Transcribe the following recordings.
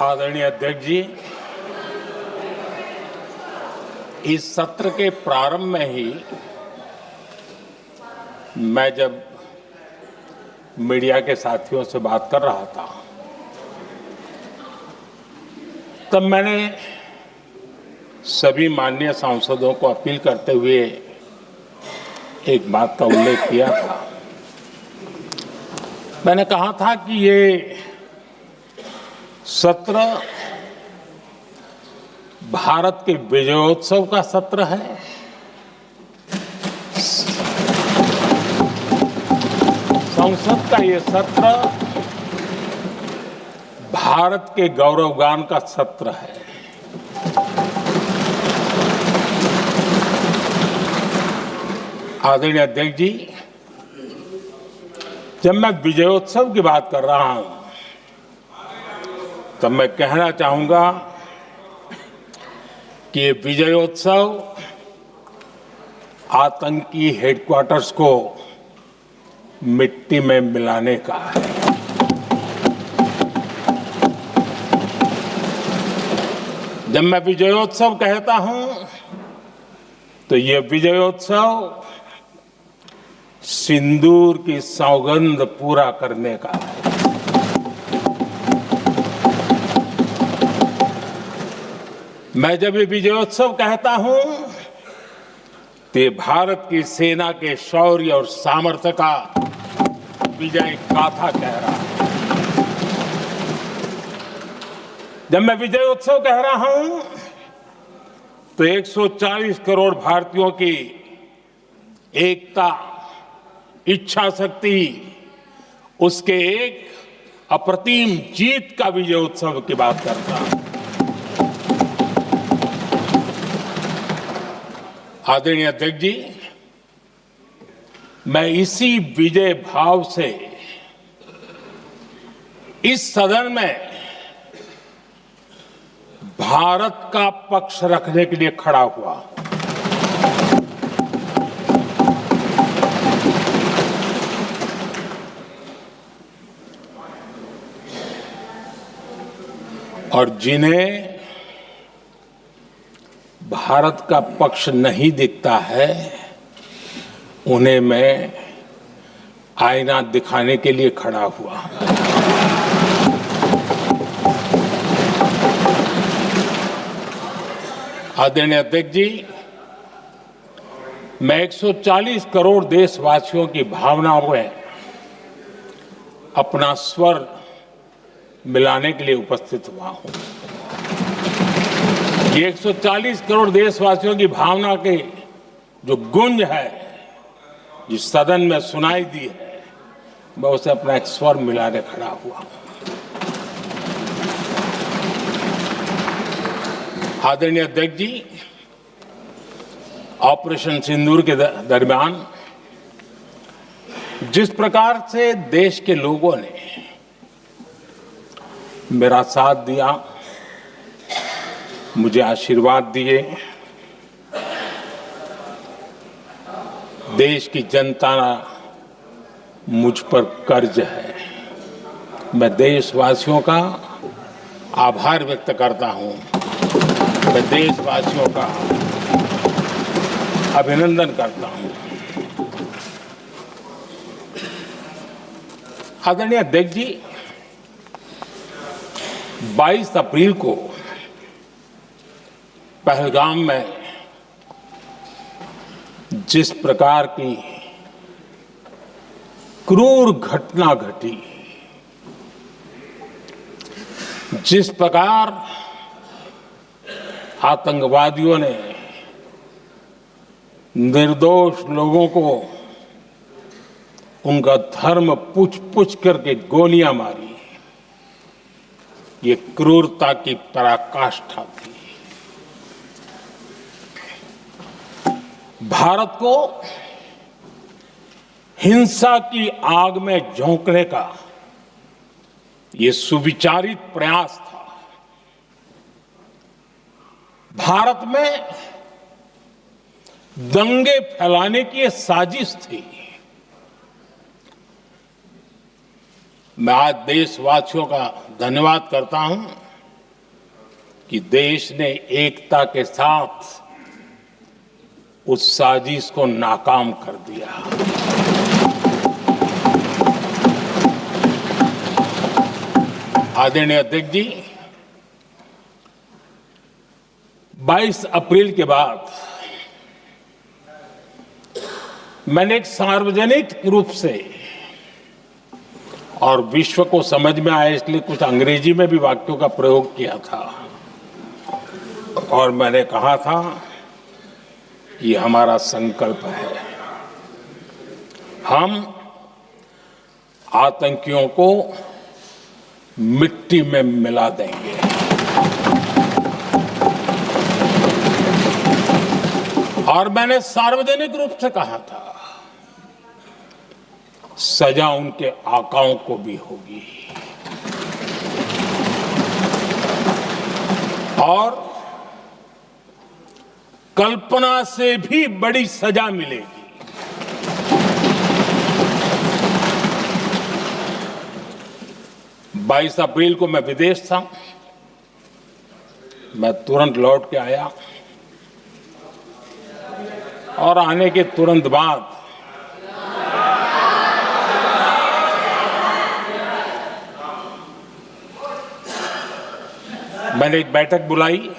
आदरणीय अध्यक्ष जी, इस सत्र के प्रारंभ में ही मैं जब मीडिया के साथियों से बात कर रहा था तब मैंने सभी माननीय सांसदों को अपील करते हुए एक बात का उल्लेख किया था। मैंने कहा था कि ये सत्र भारत के विजयोत्सव का सत्र है। संसद का ये सत्र भारत के गौरवगान का सत्र है। आदरणीय अध्यक्ष जी, जब मैं विजयोत्सव की बात कर रहा हूं तब मैं कहना चाहूंगा कि ये विजयोत्सव आतंकी हेडक्वार्टर्स को मिट्टी में मिलाने का है। जब मैं विजयोत्सव कहता हूं तो ये विजयोत्सव सिंदूर की सौगंध पूरा करने का है। मैं जब ये विजयोत्सव कहता हूं तो ये भारत की सेना के शौर्य और सामर्थ्य का विजय गाथा कह रहा है। जब मैं विजयोत्सव कह रहा हूं तो 140 करोड़ भारतीयों की एकता, इच्छा शक्ति, उसके एक अप्रतिम जीत का विजयोत्सव की बात करता हूं। आदरणीय अध्यक्ष जी, मैं इसी विजय भाव से इस सदन में भारत का पक्ष रखने के लिए खड़ा हुआ। और जिन्हें भारत का पक्ष नहीं दिखता है उन्हें मैं आईना दिखाने के लिए खड़ा हुआ। आदरणीय अध्यक्ष जी, मैं 140 करोड़ देशवासियों की भावनाओं में अपना स्वर मिलाने के लिए उपस्थित हुआ हूं। ये 140 करोड़ देशवासियों की भावना के जो गुंज है, जिस सदन में सुनाई दी है, मैं उसे अपना एक स्वर मिलाने खड़ा हुआ हूं। आदरणीय अध्यक्ष जी, ऑपरेशन सिंदूर के दरमियान जिस प्रकार से देश के लोगों ने मेरा साथ दिया, मुझे आशीर्वाद दिए, देश की जनता मुझ पर कर्ज है। मैं देशवासियों का आभार व्यक्त करता हूं। मैं देशवासियों का अभिनंदन करता हूं। आदरणीय अध्यक्ष जी, 22 अप्रैल को पहलगाम में जिस प्रकार की क्रूर घटना घटी, जिस प्रकार आतंकवादियों ने निर्दोष लोगों को उनका धर्म पूछ पूछ करके गोलियां मारी, ये क्रूरता की पराकाष्ठा थी। भारत को हिंसा की आग में झोंकने का ये सुविचारित प्रयास था। भारत में दंगे फैलाने की ये साजिश थी। मैं आज देशवासियों का धन्यवाद करता हूं कि देश ने एकता के साथ उस साजिश को नाकाम कर दिया। आदरणीय अध्यक्ष जी, 22 अप्रैल के बाद मैंने एक सार्वजनिक रूप से और विश्व को समझ में आए इसलिए कुछ अंग्रेजी में भी वाक्यों का प्रयोग किया था और मैंने कहा था कि हमारा संकल्प है, हम आतंकियों को मिट्टी में मिला देंगे। और मैंने सार्वजनिक रूप से कहा था, सजा उनके आकाओं को भी होगी और कल्पना से भी बड़ी सजा मिलेगी। 22 अप्रैल को मैं विदेश था, मैं तुरंत लौट के आया और आने के तुरंत बाद मैंने एक बैठक बुलाई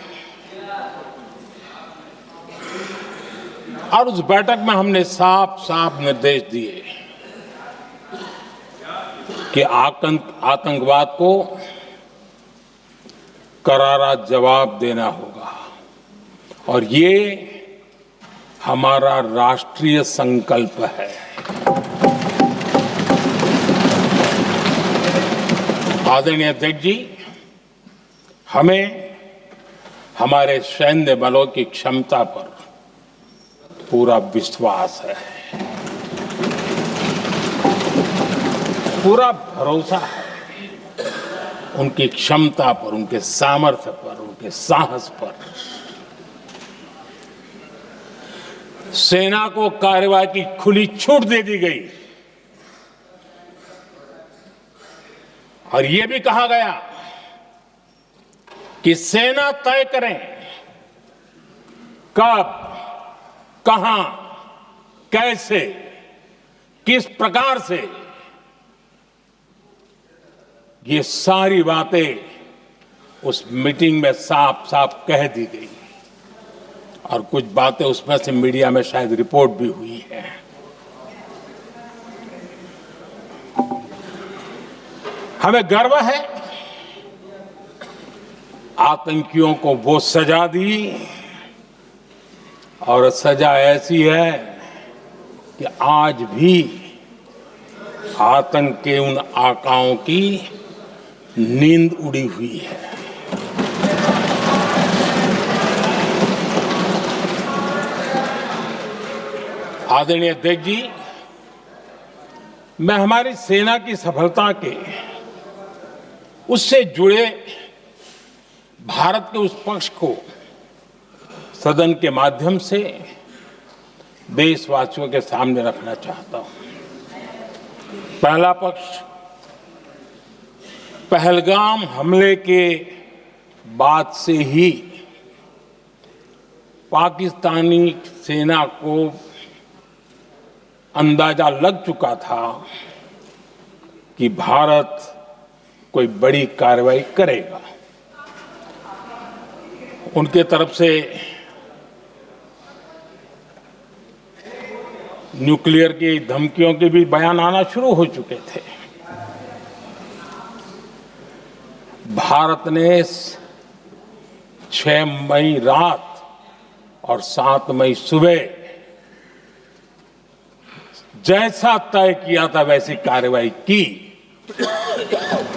और उस बैठक में हमने साफ साफ निर्देश दिए कि आतंकवाद को करारा जवाब देना होगा और ये हमारा राष्ट्रीय संकल्प है। आदरणीय अध्यक्ष जी, हमें हमारे सैन्य बलों की क्षमता पर पूरा विश्वास है, पूरा भरोसा है उनकी क्षमता पर, उनके सामर्थ्य पर, उनके साहस पर। सेना को कार्रवाई की खुली छूट दे दी गई और यह भी कहा गया कि सेना तय करें कब, कहां, कैसे, किस प्रकार से। ये सारी बातें उस मीटिंग में साफ साफ कह दी गई और कुछ बातें उसमें से मीडिया में शायद रिपोर्ट भी हुई है। हमें गर्व है, आतंकियों को वो सजा दी और सजा ऐसी है कि आज भी आतंक के उन आकाओं की नींद उड़ी हुई है। आदरणीय अध्यक्ष जी, मैं हमारी सेना की सफलता के उससे जुड़े भारत के उस पक्ष को सदन के माध्यम से देशवासियों के सामने रखना चाहता हूं। पहला पक्ष, पहलगाम हमले के बाद से ही पाकिस्तानी सेना को अंदाजा लग चुका था कि भारत कोई बड़ी कार्रवाई करेगा। उनके तरफ से न्यूक्लियर की धमकियों के भी बयान आना शुरू हो चुके थे। भारत ने 6 मई रात और 7 मई सुबह जैसा तय किया था वैसी कार्रवाई की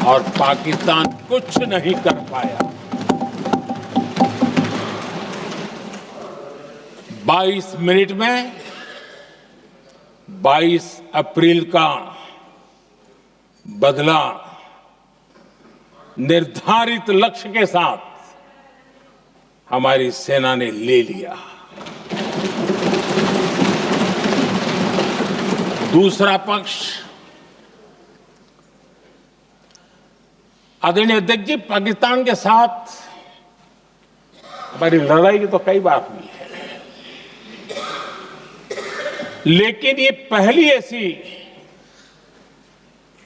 और पाकिस्तान कुछ नहीं कर पाया। 22 मिनट में 22 अप्रैल का बदला निर्धारित लक्ष्य के साथ हमारी सेना ने ले लिया। दूसरा पक्ष, आदरणीय अध्यक्ष जी, पाकिस्तान के साथ हमारी लड़ाई तो कई बार हुई है, लेकिन ये पहली ऐसी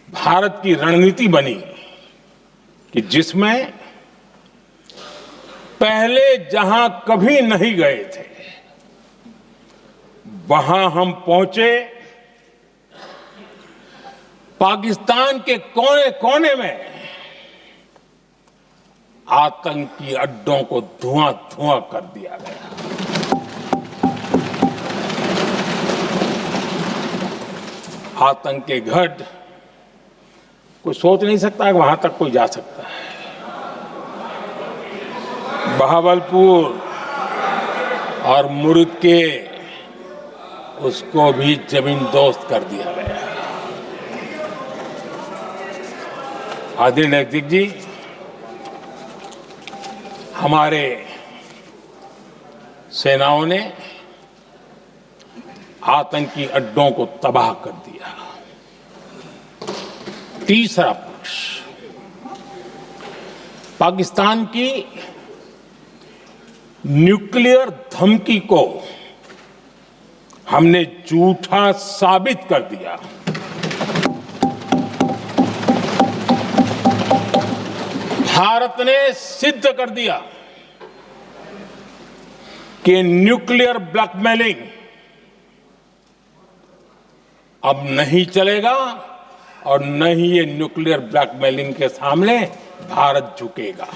भारत की रणनीति बनी कि जिसमें पहले जहां कभी नहीं गए थे वहां हम पहुंचे, पाकिस्तान के कोने कोने में आतंकी अड्डों को धुआं धुआं कर दिया गया। आतंक के गढ़ कोई सोच नहीं सकता कि वहां तक कोई जा सकता है। बहावलपुर और मुर्गे उसको भी जमींदोस्त कर दिया गया। आदरणीय अध्यक्ष जी, हमारे सेनाओं ने आतंकी अड्डों को तबाह कर दिया। तीसरा पक्ष, पाकिस्तान की न्यूक्लियर धमकी को हमने झूठा साबित कर दिया। भारत ने सिद्ध कर दिया कि न्यूक्लियर ब्लैकमेलिंग अब नहीं चलेगा और न ही ये न्यूक्लियर ब्लैकमेलिंग के सामने भारत झुकेगा।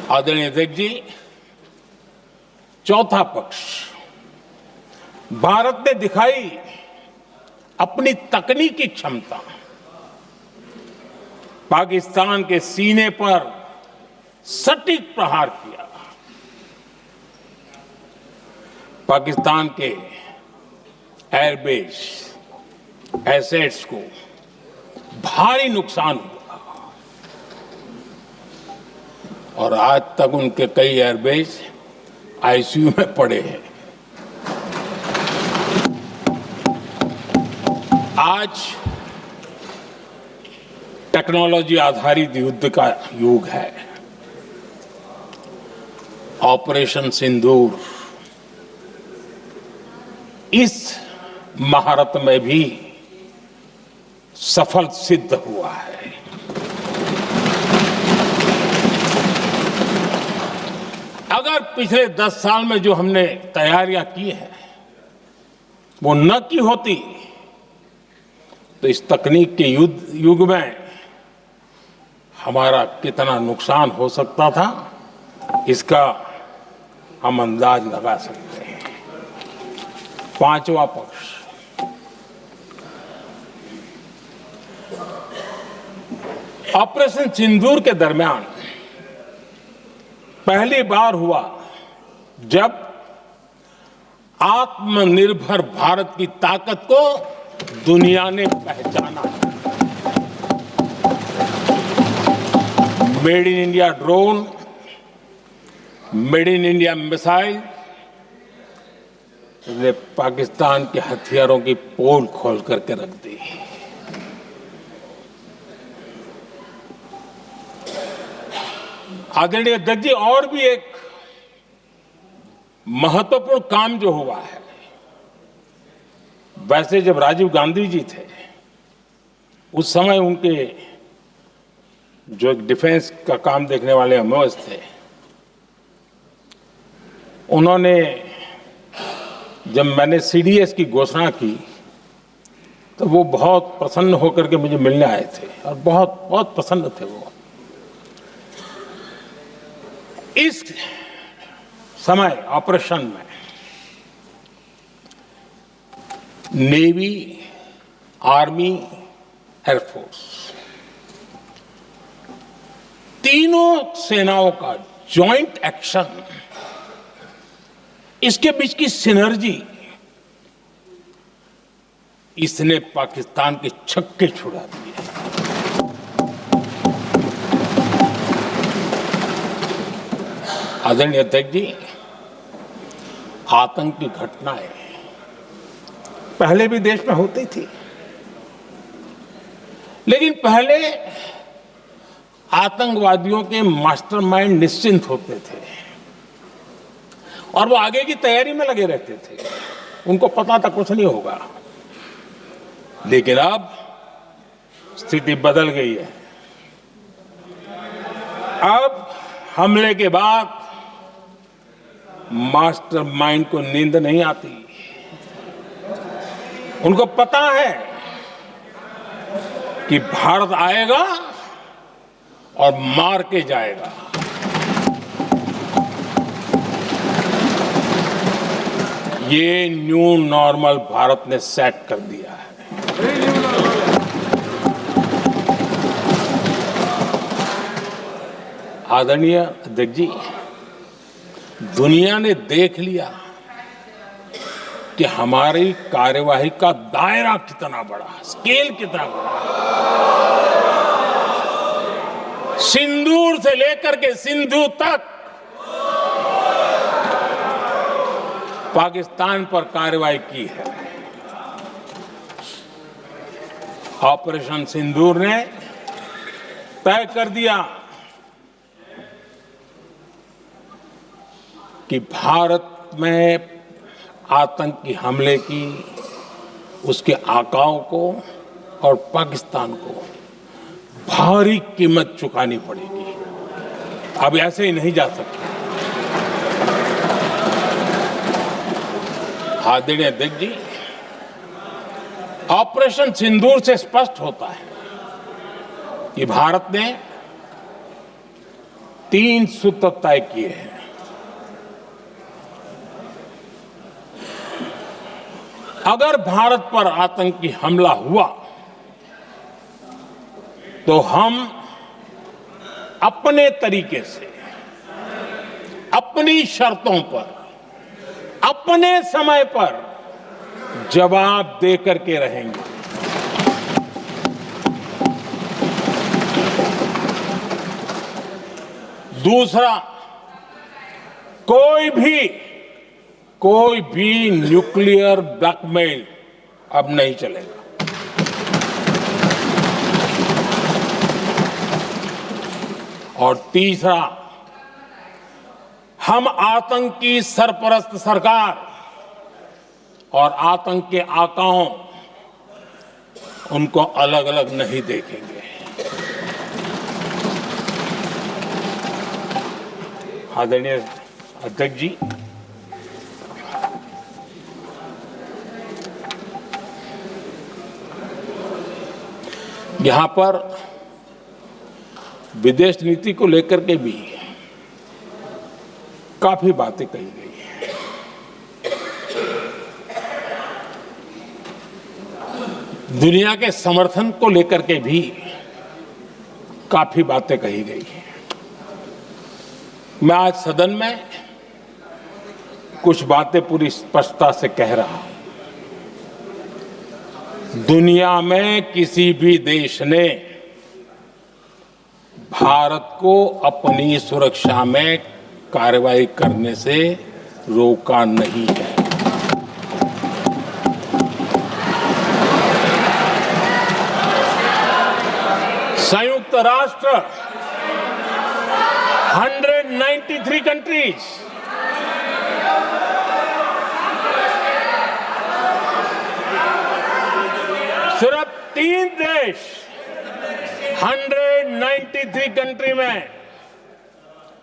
आदरणीय अध्यक्ष जी, चौथा पक्ष, भारत ने दिखाई अपनी तकनीकी क्षमता। पाकिस्तान के सीने पर सटीक प्रहार किया। पाकिस्तान के एयरबेस एसेट्स को भारी नुकसान हुआ और आज तक उनके कई एयरबेस आईसीयू में पड़े हैं। आज टेक्नोलॉजी आधारित युद्ध का युग है। ऑपरेशन सिंदूर इस महारत में भी सफल सिद्ध हुआ है। अगर पिछले 10 साल में जो हमने तैयारियां की हैं वो न की होती तो इस तकनीक के युग में हमारा कितना नुकसान हो सकता था, इसका हम अंदाज लगा सकते हैं। पांचवा पक्ष, ऑपरेशन सिंदूर के दरमियान पहली बार हुआ जब आत्मनिर्भर भारत की ताकत को दुनिया ने पहचाना। Made in India drone, made in India missile ने पाकिस्तान के हथियारों की पोल खोल करके रख दी। आदरणीय अध्यक्ष जी, और भी एक महत्वपूर्ण काम जो हुआ है, वैसे जब राजीव गांधी जी थे उस समय उनके जो एक डिफेंस का काम देखने वाले एमओएस थे, उन्होंने जब मैंने सीडीएस की घोषणा की तो वो बहुत प्रसन्न होकर के मुझे मिलने आए थे और बहुत बहुत प्रसन्न थे वो। इस समय ऑपरेशन में नेवी, आर्मी, एयरफोर्स तीनों सेनाओं का जॉइंट एक्शन, इसके बीच की सिनर्जी, इसने पाकिस्तान के छक्के छुड़ा दिए। आदरणीय अध्यक्ष जी, आतंक की घटनाएं पहले भी देश में होती थी, लेकिन पहले आतंकवादियों के मास्टरमाइंड निश्चिंत होते थे और वो आगे की तैयारी में लगे रहते थे। उनको पता था कुछ नहीं होगा। लेकिन अब स्थिति बदल गई है। अब हमले के बाद मास्टरमाइंड को नींद नहीं आती। उनको पता है कि भारत आएगा और मार के जाएगा। ये न्यू नॉर्मल भारत ने सेट कर दिया है। आदरणीय अध्यक्ष जी, दुनिया ने देख लिया कि हमारी कार्यवाही का दायरा कितना बड़ा, स्केल कितना बड़ा। सिंदूर से लेकर के सिंधु तक पाकिस्तान पर कार्रवाई की है। ऑपरेशन सिंदूर ने तय कर दिया कि भारत में आतंकी हमले की उसके आकाओं को और पाकिस्तान को भारी कीमत चुकानी पड़ेगी। अब ऐसे ही नहीं जा सकते। आदरणीय अध्यक्ष जी, ऑपरेशन सिंदूर से स्पष्ट होता है कि भारत ने 3 सूत्र तय किए हैं। अगर भारत पर आतंकी हमला हुआ तो हम अपने तरीके से, अपनी शर्तों पर, अपने समय पर जवाब दे करके रहेंगे। दूसरा, कोई भी न्यूक्लियर ब्लैकमेल अब नहीं चलेगा। और तीसरा, हम आतंक की सरपरस्त सरकार और आतंक के आकाओं उनको अलग अलग नहीं देखेंगे। आदरणीय अध्यक्ष जी, यहां पर विदेश नीति को लेकर के भी काफी बातें कही गई हैं। दुनिया के समर्थन को लेकर के भी काफी बातें कही गई हैं। मैं आज सदन में कुछ बातें पूरी स्पष्टता से कह रहा हूं। दुनिया में किसी भी देश ने भारत को अपनी सुरक्षा में कार्रवाई करने से रोका नहीं है। संयुक्त राष्ट्र 193 कंट्रीज, सिर्फ 3 देश 193 कंट्री में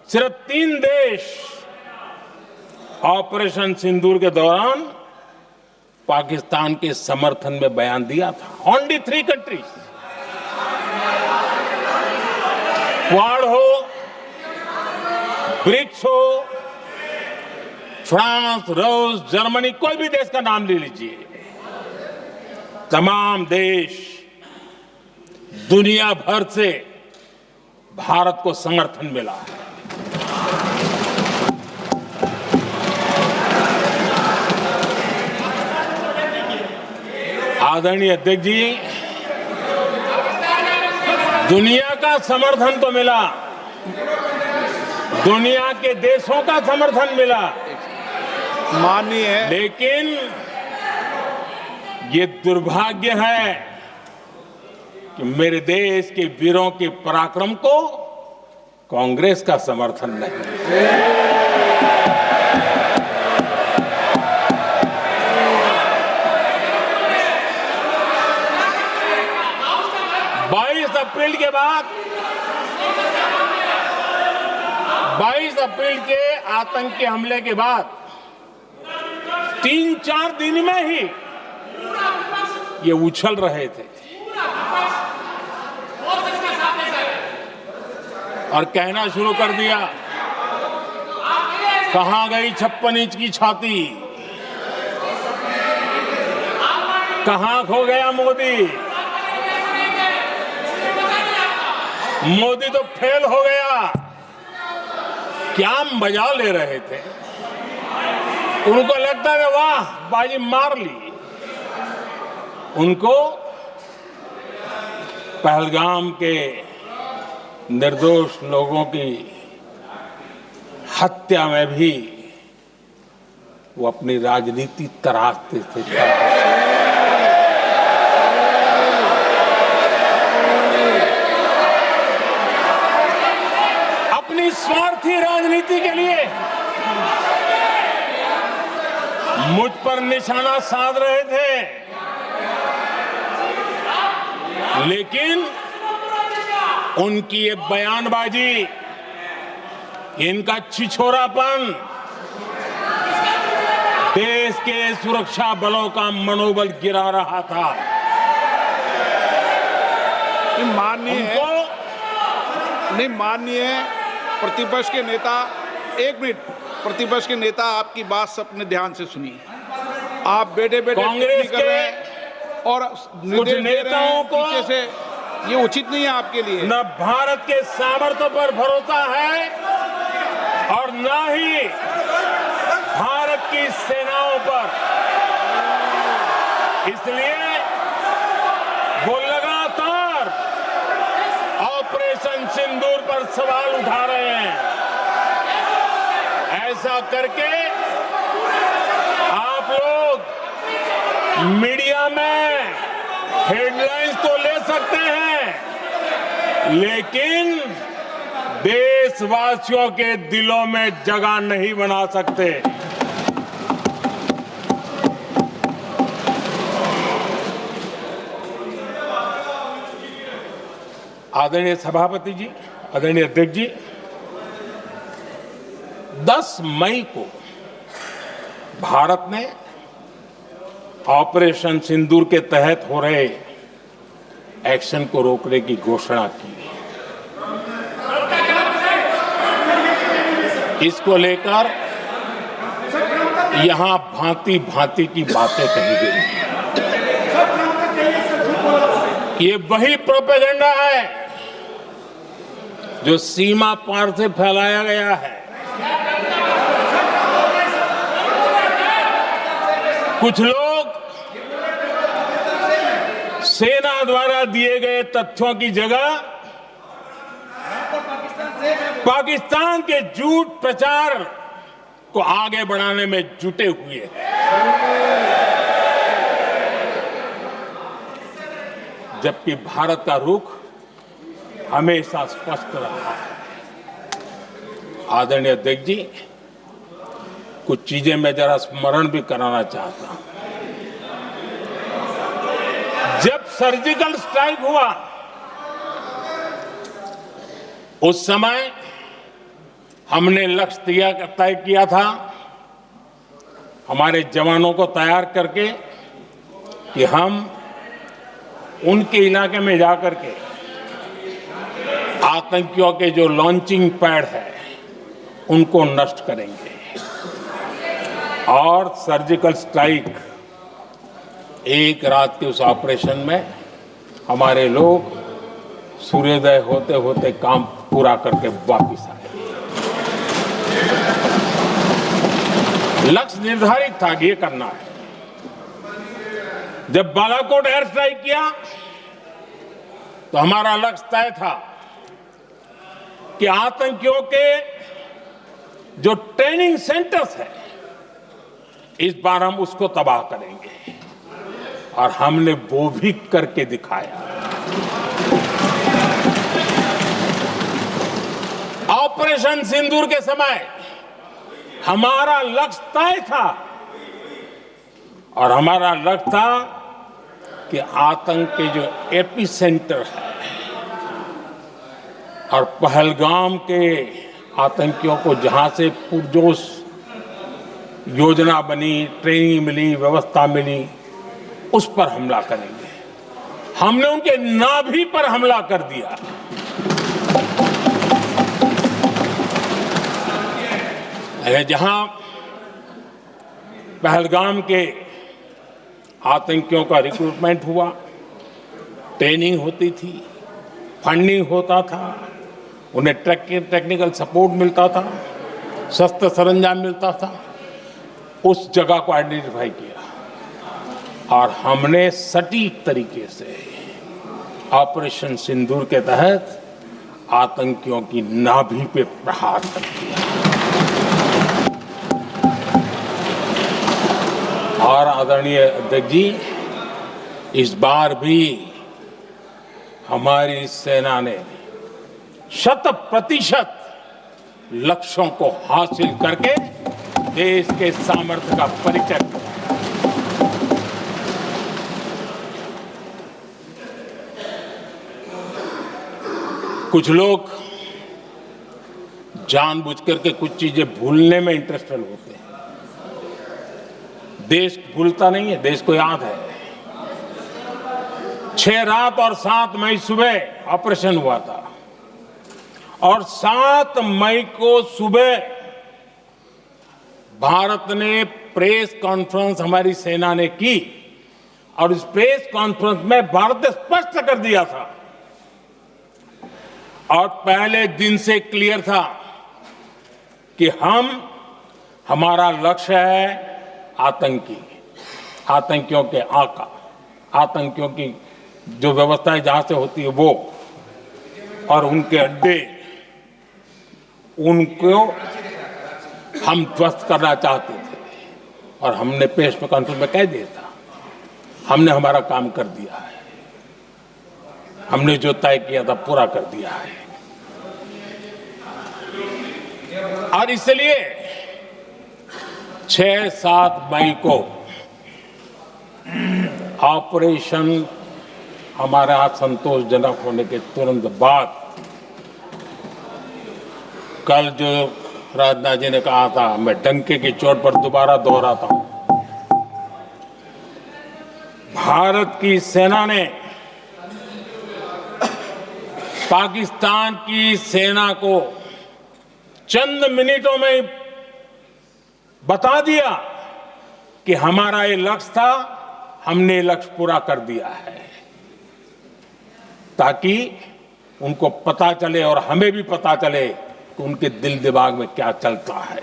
सिर्फ 3 देश ऑपरेशन सिंदूर के दौरान पाकिस्तान के समर्थन में बयान दिया था। Only 3 countries. क्वाड हो, ब्रिक्स हो, फ्रांस, रूस, जर्मनी, कोई भी देश का नाम ले लीजिए, तमाम देश दुनिया भर से भारत को समर्थन मिला है। आदरणीय अध्यक्ष जी, दुनिया का समर्थन तो मिला, दुनिया के देशों का समर्थन मिला, माननीय, लेकिन ये दुर्भाग्य है कि मेरे देश के वीरों के पराक्रम को कांग्रेस का समर्थन नहीं। 22 अप्रैल के बाद 22 अप्रैल के आतंकी हमले के बाद 3-4 दिन में ही ये उछल रहे थे और कहना शुरू कर दिया, कहां गई 56 इंच की छाती, कहां खो गया मोदी, मोदी तो फेल हो गया। क्या मजा ले रहे थे, उनको लगता है वाह बाजी मार ली। उनको पहलगाम के निर्दोष लोगों की हत्या में भी वो अपनी राजनीति तराशते थे। अपनी स्वार्थी राजनीति के लिए मुझ पर निशाना साध रहे थे, लेकिन उनकी ये बयानबाजी, इनका छिछोरापन देश के सुरक्षा बलों का मनोबल गिरा रहा था। माननीय प्रतिपक्ष के नेता, एक मिनट, प्रतिपक्ष के नेता आपकी बात अपने ध्यान से सुनिए। आप बेटे कांग्रेस कर रहे हैं और कुछ नेताओं को पीछे से, ये उचित नहीं है आपके लिए। न भारत के सामर्थ्य पर भरोसा है और न ही भारत की सेनाओं पर। इसलिए वो लगातार ऑपरेशन सिंदूर पर सवाल उठा रहे हैं। ऐसा करके आप लोग मीडिया में हेडलाइंस तो ले सकते हैं, लेकिन देशवासियों के दिलों में जगह नहीं बना सकते। आदरणीय सभापति जी, आदरणीय अध्यक्ष जी, 10 मई को भारत ने ऑपरेशन सिंदूर के तहत हो रहे एक्शन को रोकने की घोषणा की। इसको लेकर यहां भांति भांति की बातें कही गई। ये वही प्रोपेगेंडा है जो सीमा पार से फैलाया गया है। कुछ लोग सेना द्वारा दिए गए तथ्यों की जगह पाकिस्तान के झूठ प्रचार को आगे बढ़ाने में जुटे हुए हैं। जबकि भारत का रुख हमेशा स्पष्ट रहा है। आदरणीय अध्यक्ष जी, कुछ चीजें मैं जरा स्मरण भी कराना चाहता हूं। जब सर्जिकल स्ट्राइक हुआ, उस समय हमने लक्ष्य तय किया था, हमारे जवानों को तैयार करके, कि हम उनके इलाके में जाकर के आतंकियों के जो लॉन्चिंग पैड है उनको नष्ट करेंगे। और सर्जिकल स्ट्राइक, एक रात के उस ऑपरेशन में हमारे लोग सूर्योदय होते होते काम पूरा करके वापस आए। लक्ष्य निर्धारित था कि ये करना है। जब बालाकोट एयर स्ट्राइक किया तो हमारा लक्ष्य तय था कि आतंकियों के जो ट्रेनिंग सेंटर्स है, इस बार हम उसको तबाह करेंगे, और हमने वो भी करके दिखाया। ऑपरेशन सिंदूर के समय हमारा लक्ष्य तय था और हमारा लक्ष्य था कि आतंक के जो एपी सेंटर है और पहलगाम के आतंकियों को जहां से पुरजोश योजना बनी, ट्रेनिंग मिली, व्यवस्था मिली, उस पर हमला करेंगे। हमने उनके नाभि पर हमला कर दिया। जहां पहलगाम के आतंकियों का रिक्रूटमेंट हुआ, ट्रेनिंग होती थी, फंडिंग होता था, उन्हें टेक्निकल सपोर्ट मिलता था, शस्त्र सरंजाम मिलता था, उस जगह को आइडेंटिफाई किया और हमने सटीक तरीके से ऑपरेशन सिंदूर के तहत आतंकियों की नाभि पे प्रहार कर दिया। और आदरणीय अध्यक्ष जी, इस बार भी हमारी सेना ने 100% लक्ष्यों को हासिल करके देश के सामर्थ्य का परिचय किया। कुछ लोग जानबूझ करके कुछ चीजें भूलने में इंटरेस्टेड होते हैं। देश भूलता नहीं है, देश को याद है। 6 रात और 7 मई सुबह ऑपरेशन हुआ था और 7 मई को सुबह भारत ने प्रेस कॉन्फ्रेंस हमारी सेना ने की और इस प्रेस कॉन्फ्रेंस में भारत ने स्पष्ट कर दिया था और पहले दिन से क्लियर था कि हमारा लक्ष्य है आतंकियों के आका, आतंकियों की जो व्यवस्थाएं जहां से होती है वो और उनके अड्डे, उनको हम ध्वस्त करना चाहते थे और हमने प्रेस कॉन्फ्रेंस में कह दिया था, हमने हमारा काम कर दिया है, हमने जो तय किया था पूरा कर दिया है। और इसलिए 6-7 मई को ऑपरेशन हमारा संतोषजनक होने के तुरंत बाद कल जो राजनाथ जी ने कहा था, मैं डंके की चोट पर दोबारा दोहराता हूं, भारत की सेना ने पाकिस्तान की सेना को चंद मिनटों में बता दिया कि हमारा ये लक्ष्य था, हमने लक्ष्य पूरा कर दिया है, ताकि उनको पता चले और हमें भी पता चले कि उनके दिल दिमाग में क्या चलता है।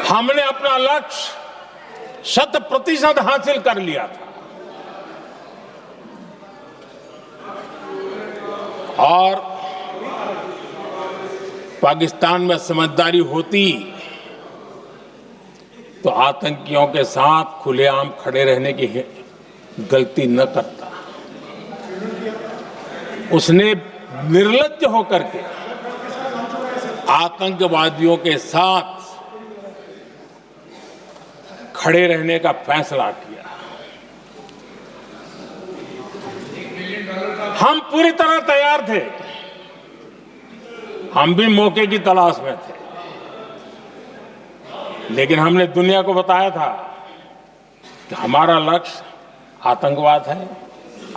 हमने अपना लक्ष्य 100% हासिल कर लिया था और पाकिस्तान में समझदारी होती तो आतंकियों के साथ खुलेआम खड़े रहने की गलती न करता। उसने निर्लज्ज होकर के आतंकवादियों के साथ खड़े रहने का फैसला किया। हम पूरी तरह तैयार थे, हम भी मौके की तलाश में थे, लेकिन हमने दुनिया को बताया था कि हमारा लक्ष्य आतंकवाद है,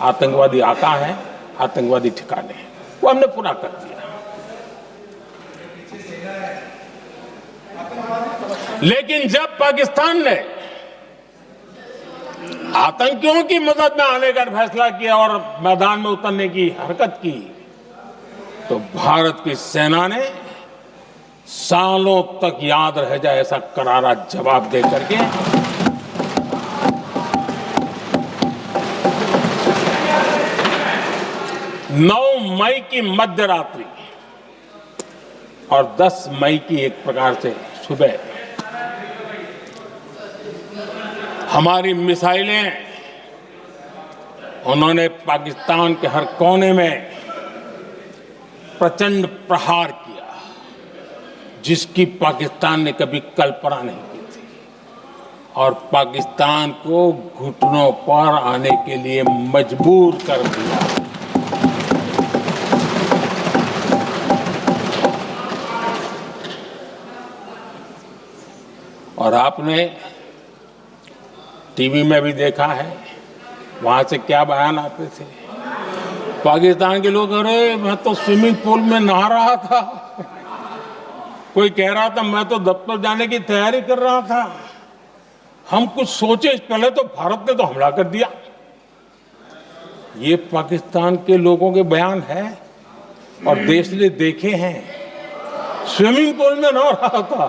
आतंकवादी आका है, आतंकवादी ठिकाने हैं, वो हमने पूरा कर दिया। लेकिन जब पाकिस्तान ने आतंकियों की मदद में आने का फैसला किया और मैदान में उतरने की हरकत की, तो भारत की सेना ने सालों तक याद रह जाए ऐसा करारा जवाब दे करके 9 मई की मध्य रात्रि और 10 मई की एक प्रकार से सुबह हमारी मिसाइलें उन्होंने पाकिस्तान के हर कोने में प्रचंड प्रहार किया, जिसकी पाकिस्तान ने कभी कल्पना नहीं की थी, और पाकिस्तान को घुटनों पर आने के लिए मजबूर कर दिया। और आपने टीवी में भी देखा है, वहां से क्या बयान आते थे। पाकिस्तान के लोग, अरे मैं तो स्विमिंग पूल में नहा रहा था, कोई कह रहा था मैं तो दफ्तर जाने की तैयारी कर रहा था, हम कुछ सोचे पहले तो भारत ने तो हमला कर दिया। ये पाकिस्तान के लोगों के बयान है और देश ने देखे हैं। स्विमिंग पूल में नहा रहा था।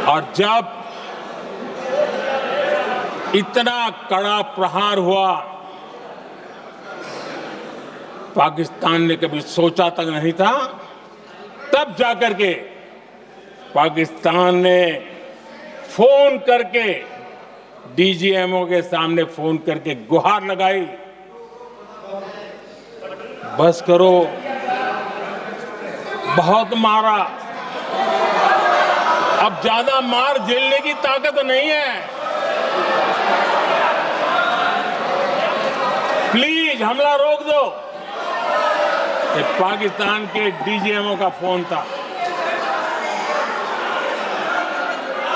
और जब इतना कड़ा प्रहार हुआ, पाकिस्तान ने कभी सोचा तक नहीं था, तब जाकर के पाकिस्तान ने फोन करके डीजीएमओ के सामने फोन करके गुहार लगाई, बस करो, बहुत मारा, अब ज्यादा मार झेलने की ताकत नहीं है, प्लीज हमला रोक दो। ये पाकिस्तान के डीजीएमओ का फोन था।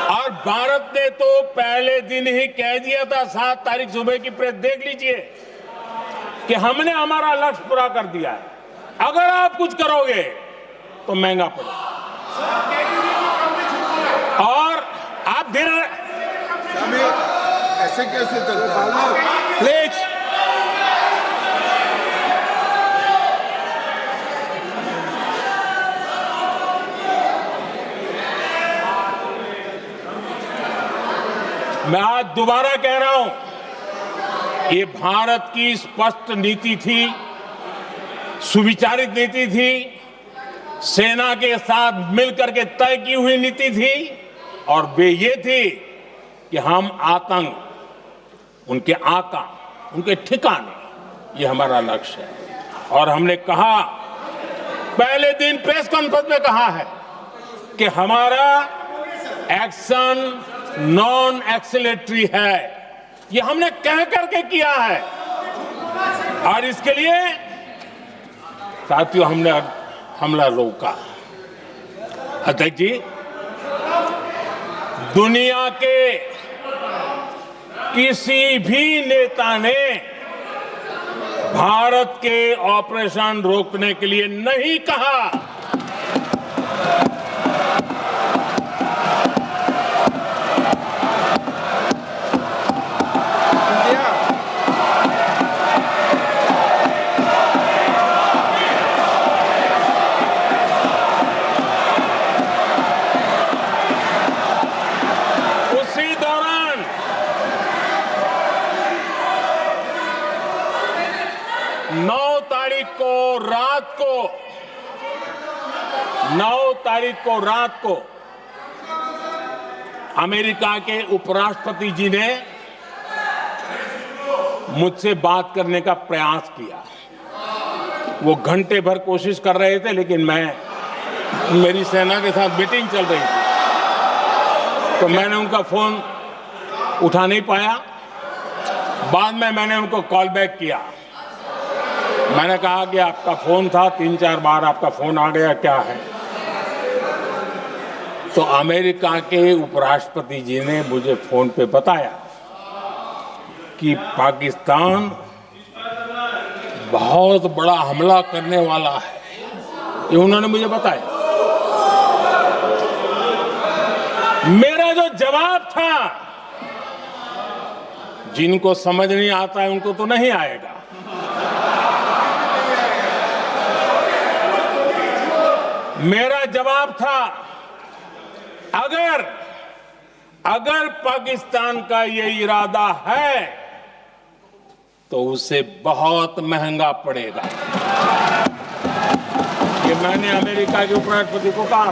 और भारत ने तो पहले दिन ही कह दिया था, 7 तारीख सुबह की प्रेस देख लीजिए, कि हमने हमारा लक्ष्य पूरा कर दिया है, अगर आप कुछ करोगे तो महंगा पड़ेगा। और आप धीरे, ऐसे कैसे चलता है? प्लीज मैं आज दोबारा कह रहा हूं, ये भारत की स्पष्ट नीति थी, सुविचारित नीति थी, सेना के साथ मिलकर के तय की हुई नीति थी, और वे ये थी कि हम आतंक, उनके आका, उनके ठिकाने, ये हमारा लक्ष्य है। और हमने कहा, पहले दिन प्रेस कॉन्फ्रेंस में कहा है कि हमारा एक्शन नॉन एक्सीलेटरी है, ये हमने कह करके किया है। और इसके लिए साथियों हमने हमला रोका। अध्यक्ष जी, दुनिया के किसी भी नेता ने भारत के ऑपरेशन रोकने के लिए नहीं कहा। उसी दौरान 9 तारीख को रात को अमेरिका के उपराष्ट्रपति जी ने मुझसे बात करने का प्रयास किया। वो घंटे भर कोशिश कर रहे थे, लेकिन मेरी सेना के साथ मीटिंग चल रही थी, तो मैंने उनका फोन उठा नहीं पाया। बाद में मैंने उनको कॉल बैक किया। मैंने कहा कि आपका फोन था, 3-4 बार आपका फोन आ गया, क्या है? तो अमेरिका के उपराष्ट्रपति जी ने मुझे फोन पे बताया कि पाकिस्तान बहुत बड़ा हमला करने वाला है, ये उन्होंने मुझे बताया। मेरा जो जवाब था, जिनको समझ नहीं आता है उनको तो नहीं आएगा, मेरा जवाब था, अगर पाकिस्तान का ये इरादा है तो उसे बहुत महंगा पड़ेगा। ये मैंने अमेरिका के उपराष्ट्रपति को कहा।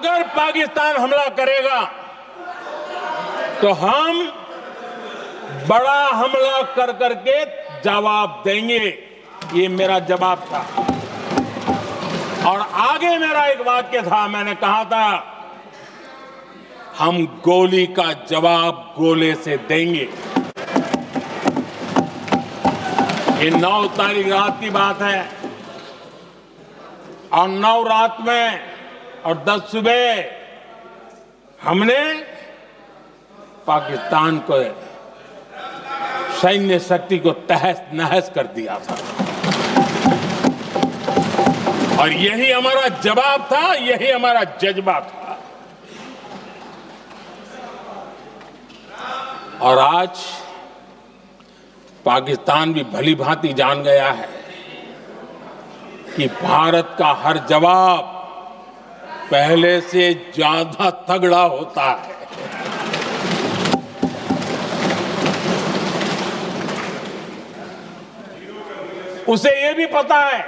अगर पाकिस्तान हमला करेगा तो हम बड़ा हमला कर करके जवाब देंगे। ये मेरा जवाब था। और आगे मेरा एक वाक्य था, मैंने कहा था हम गोली का जवाब गोले से देंगे। ये 9 तारीख रात की बात है और 9 रात में और 10 सुबह हमने पाकिस्तान को सैन्य शक्ति को तहस नहस कर दिया था। और यही हमारा जवाब था, यही हमारा जज्बा था। और आज पाकिस्तान भी भली भांति जान गया है कि भारत का हर जवाब पहले से ज्यादा तगड़ा होता है। उसे यह भी पता है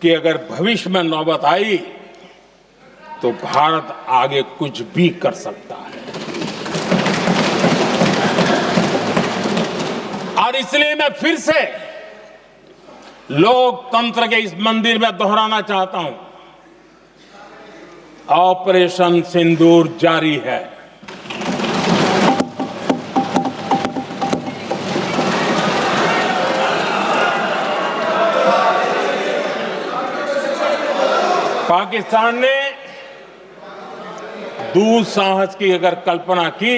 कि अगर भविष्य में नौबत आई तो भारत आगे कुछ भी कर सकता है। और इसलिए मैं फिर से लोकतंत्र के इस मंदिर में दोहराना चाहता हूं, ऑपरेशन सिंदूर जारी है। पाकिस्तान ने दुस्साहस की अगर कल्पना की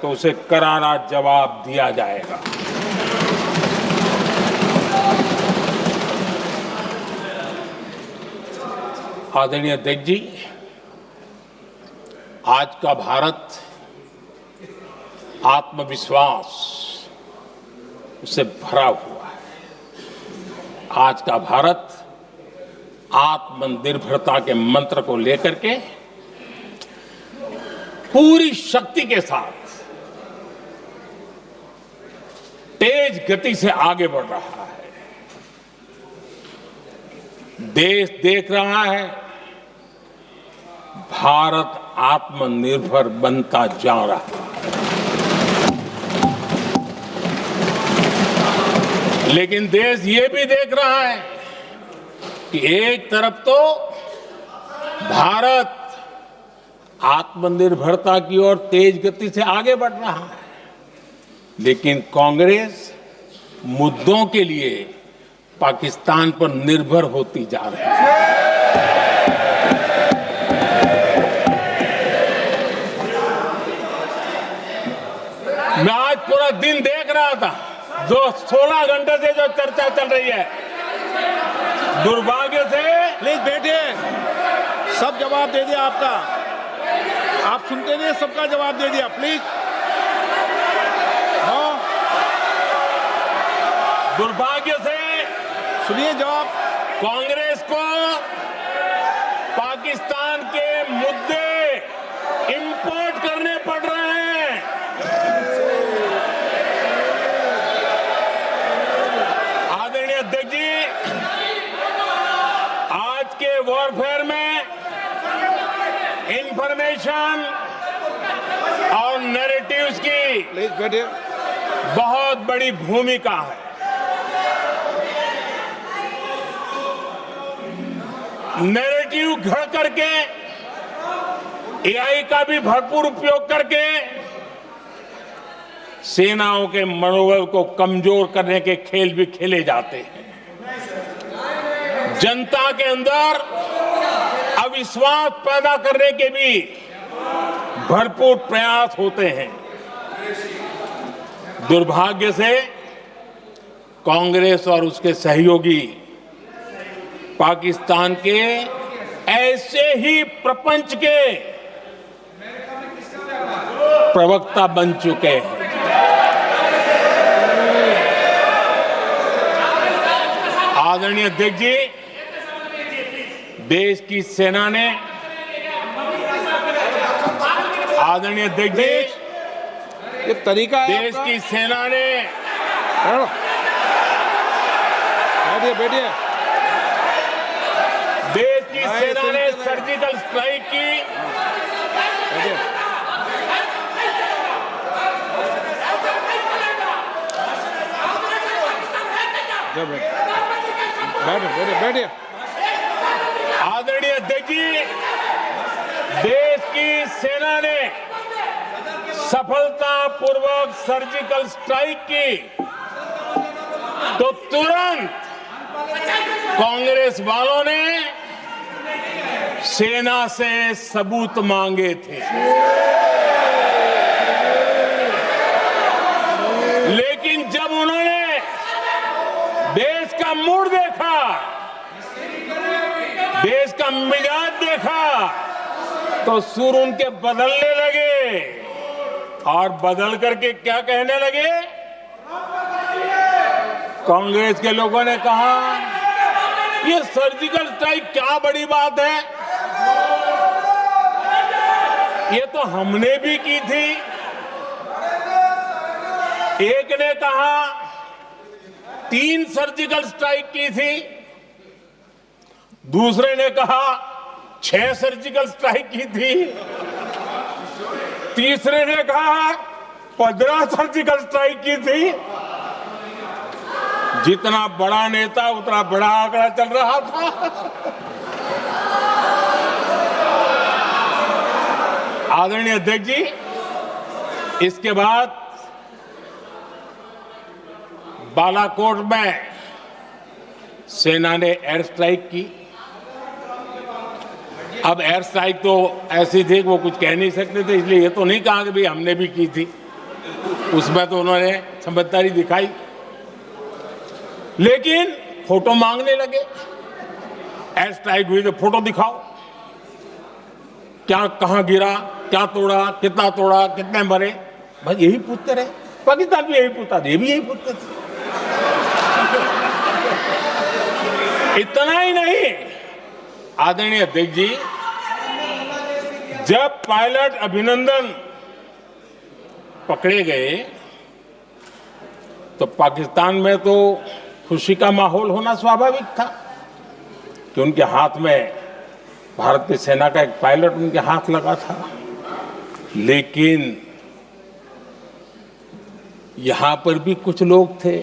तो उसे करारा जवाब दिया जाएगा। आदरणीय अध्यक्ष जी, आज का भारत आत्मविश्वास से भरा हुआ है। आज का भारत आत्मनिर्भरता के मंत्र को लेकर के पूरी शक्ति के साथ तेज गति से आगे बढ़ रहा है। देश देख रहा है भारत आत्मनिर्भर बनता जा रहा है। लेकिन देश ये भी देख रहा है कि एक तरफ तो भारत आत्मनिर्भरता की ओर तेज गति से आगे बढ़ रहा है, लेकिन कांग्रेस मुद्दों के लिए पाकिस्तान पर निर्भर होती जा रही है। मैं आज पूरा दिन देख रहा था, जो 16 घंटे से जो चर्चा चल रही है, दुर्भाग्य से। प्लीज बैठिए, सब जवाब दे दिया आपका। आप सुनते नहीं, सबका जवाब दे दिया। प्लीज दुर्भाग्य से सुनिए जवाब। कांग्रेस को पाकिस्तान के मुद्दे इंपोर्ट करने पड़ रहे हैं। आदरणीय अध्यक्ष जी, आज के वॉरफेयर में इंफॉर्मेशन और नैरेटिव्स की प्लीज बैठिए। बहुत बड़ी भूमिका है। नैरेटिव घड़ करके, एआई का भी भरपूर उपयोग करके सेनाओं के मनोबल को कमजोर करने के खेल भी खेले जाते हैं। जनता के अंदर अविश्वास पैदा करने के भी भरपूर प्रयास होते हैं। दुर्भाग्य से कांग्रेस और उसके सहयोगी पाकिस्तान के ऐसे ही प्रपंच के प्रवक्ता बन चुके हैं। आदरणीय अध्यक्ष जी, देश की सेना ने, आदरणीय अध्यक्ष जी, ये तरीका है देश की सेना ने, बैठिए बैठिए। देश की सेना ने सर्जिकल स्ट्राइक की, बैठिए। बैठिए। आदरणीय अध्यक्ष जी, देश की सेना ने सफलतापूर्वक सर्जिकल स्ट्राइक की तो तुरंत कांग्रेस वालों ने सेना से सबूत मांगे थे, लेकिन जब उन्होंने देश का मूड देखा, देश का मिजाज देखा, तो सुर उनके बदलने लगे और बदल करके क्या कहने लगे। कांग्रेस के लोगों ने कहा ये सर्जिकल स्ट्राइक क्या बड़ी बात है, ये तो हमने भी की थी। एक ने कहा 3 सर्जिकल स्ट्राइक की थी, दूसरे ने कहा 6 सर्जिकल स्ट्राइक की थी, तीसरे ने कहा 15 सर्जिकल स्ट्राइक की थी। जितना बड़ा नेता उतना बड़ा आंकड़ा चल रहा था। आदरणीय अध्यक्ष जी, इसके बाद बालाकोट में सेना ने एयर स्ट्राइक की। अब एयर स्ट्राइक तो ऐसी थी कि वो कुछ कह नहीं सकते थे, इसलिए ये तो नहीं कहा कि भाई हमने भी की थी। उसमें तो उन्होंने समझदारी दिखाई, लेकिन फोटो मांगने लगे। एयर स्ट्राइक हुई तो फोटो दिखाओ, क्या कहां गिरा, क्या तोड़ा, कितना तोड़ा, कितने मरे, बस यही पूछते रहे। पाकिस्तान भी यही पूछता था, ये भी यही पूछते थे। इतना ही नहीं, आदरणीय अध्यक्ष जी, जब पायलट अभिनंदन पकड़े गए तो पाकिस्तान में तो खुशी का माहौल होना स्वाभाविक था कि उनके हाथ में भारतीय सेना का एक पायलट उनके हाथ लगा था। लेकिन यहां पर भी कुछ लोग थे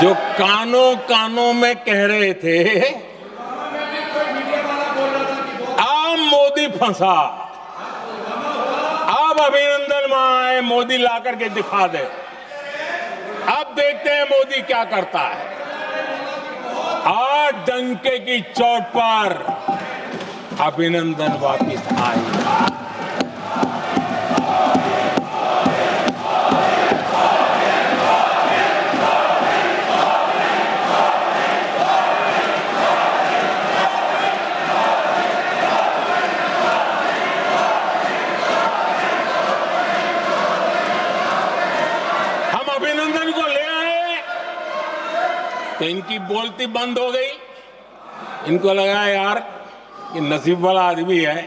जो कानों कानों में कह रहे थे अब मोदी फंसा, अब अभिनंदन आए, मोदी ला करके दिखा दे, अब देखते हैं मोदी क्या करता है। आज डंके की चोट पर अभिनंदन वापिस आए। अभिनंदन को ले आए तो इनकी बोलती बंद हो गई। इनको लगा यार ये नसीब वाला आदमी है,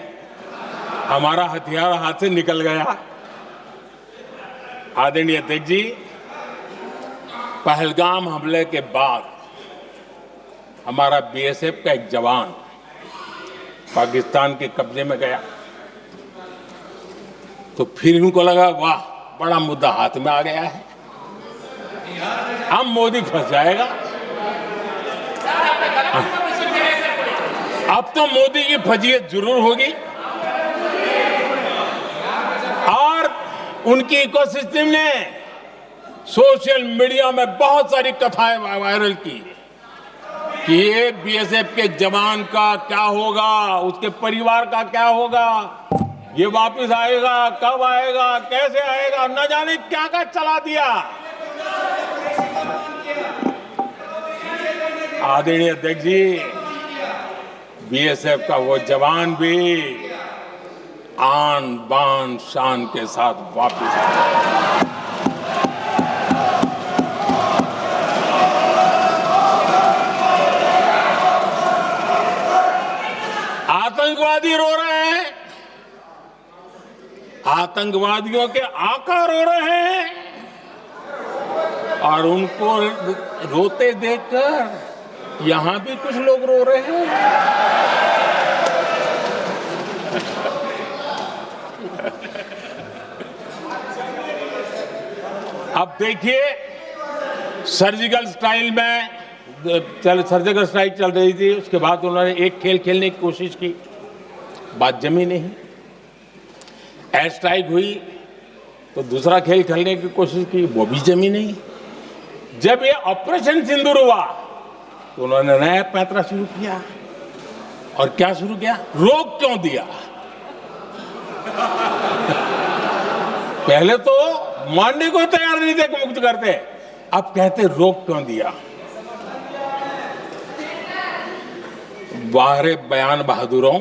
हमारा हथियार हाथ से निकल गया। आदरणीय अध्यक्ष जी, पहलगाम हमले के बाद हमारा बीएसएफ का एक जवान पाकिस्तान के कब्जे में गया, तो फिर इनको लगा वाह बड़ा मुद्दा हाथ में आ गया है, अब मोदी फंस जाएगा। अब तो मोदी की फजीयत जरूर होगी। और उनकी इकोसिस्टम ने सोशल मीडिया में बहुत सारी कथाएं वायरल की कि ये बीएसएफ के जवान का क्या होगा, उसके परिवार का क्या होगा, ये वापस आएगा, कब आएगा, कैसे आएगा, न जाने क्या क्या चला दिया। आदरणीय अध्यक्ष जी, बीएसएफ का वो जवान भी आन बान शान के साथ वापस आया। आतंकवादी रो रहे हैं, आतंकवादियों के आका रो रहे हैं और उनको रोते देखकर यहां भी कुछ लोग रो रहे हैं। अब देखिए, सर्जिकल स्ट्राइक सर्जिकल स्ट्राइक चल रही थी, उसके बाद उन्होंने एक खेल खेलने की कोशिश की, बात जमी नहीं। एयर स्ट्राइक हुई तो दूसरा खेल खेलने की कोशिश की, वो भी जमी नहीं। जब ये ऑपरेशन सिंदूर हुआ तो उन्होंने नया पैंतरा शुरू किया। और क्या शुरू किया? रोक क्यों दिया? पहले तो मानने को तैयार नहीं थे कि मुक्त करते, अब कहते रोक क्यों दिया। वाह रे बयान बहादुरों,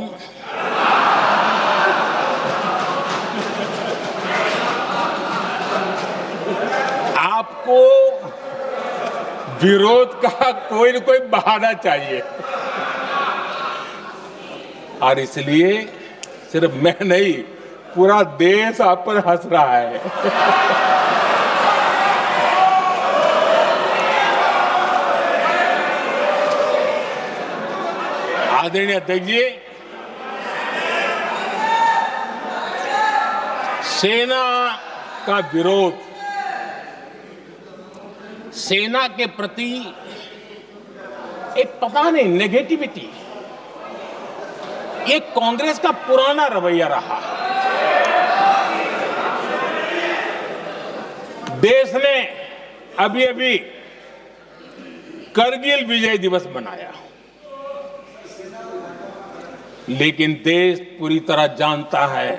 आपको विरोध का कोई न कोई बहाना चाहिए। और इसलिए सिर्फ मैं नहीं, पूरा देश आप पर हंस रहा है। आदरणीय अध्यक्ष जी, सेना का विरोध, सेना के प्रति एक पता नहीं नेगेटिविटी, ये कांग्रेस का पुराना रवैया रहा। देश ने अभी अभी करगिल विजय दिवस मनाया, लेकिन देश पूरी तरह जानता है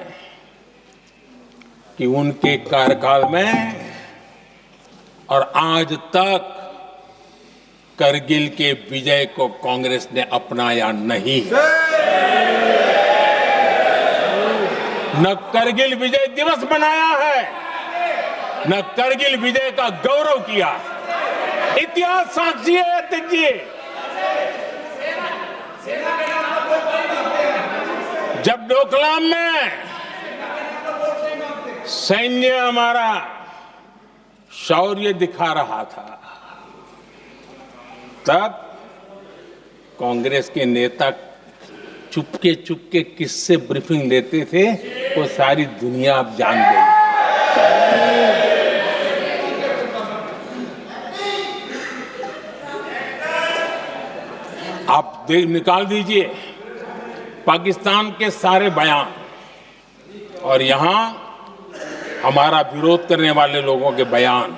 कि उनके कार्यकाल में और आज तक करगिल के विजय को कांग्रेस ने अपनाया नहीं। न करगिल विजय दिवस मनाया है, न करगिल विजय का गौरव किया। इतिहास साक्षी है अध्यक्ष जी। जब डोकलाम में सैन्य हमारा शौर्य दिखा रहा था, तब कांग्रेस के नेता चुपके चुपके किससे ब्रीफिंग लेते थे, वो सारी दुनिया अब जान गई। आप निकाल दीजिए पाकिस्तान के सारे बयान और यहां हमारा विरोध करने वाले लोगों के बयान,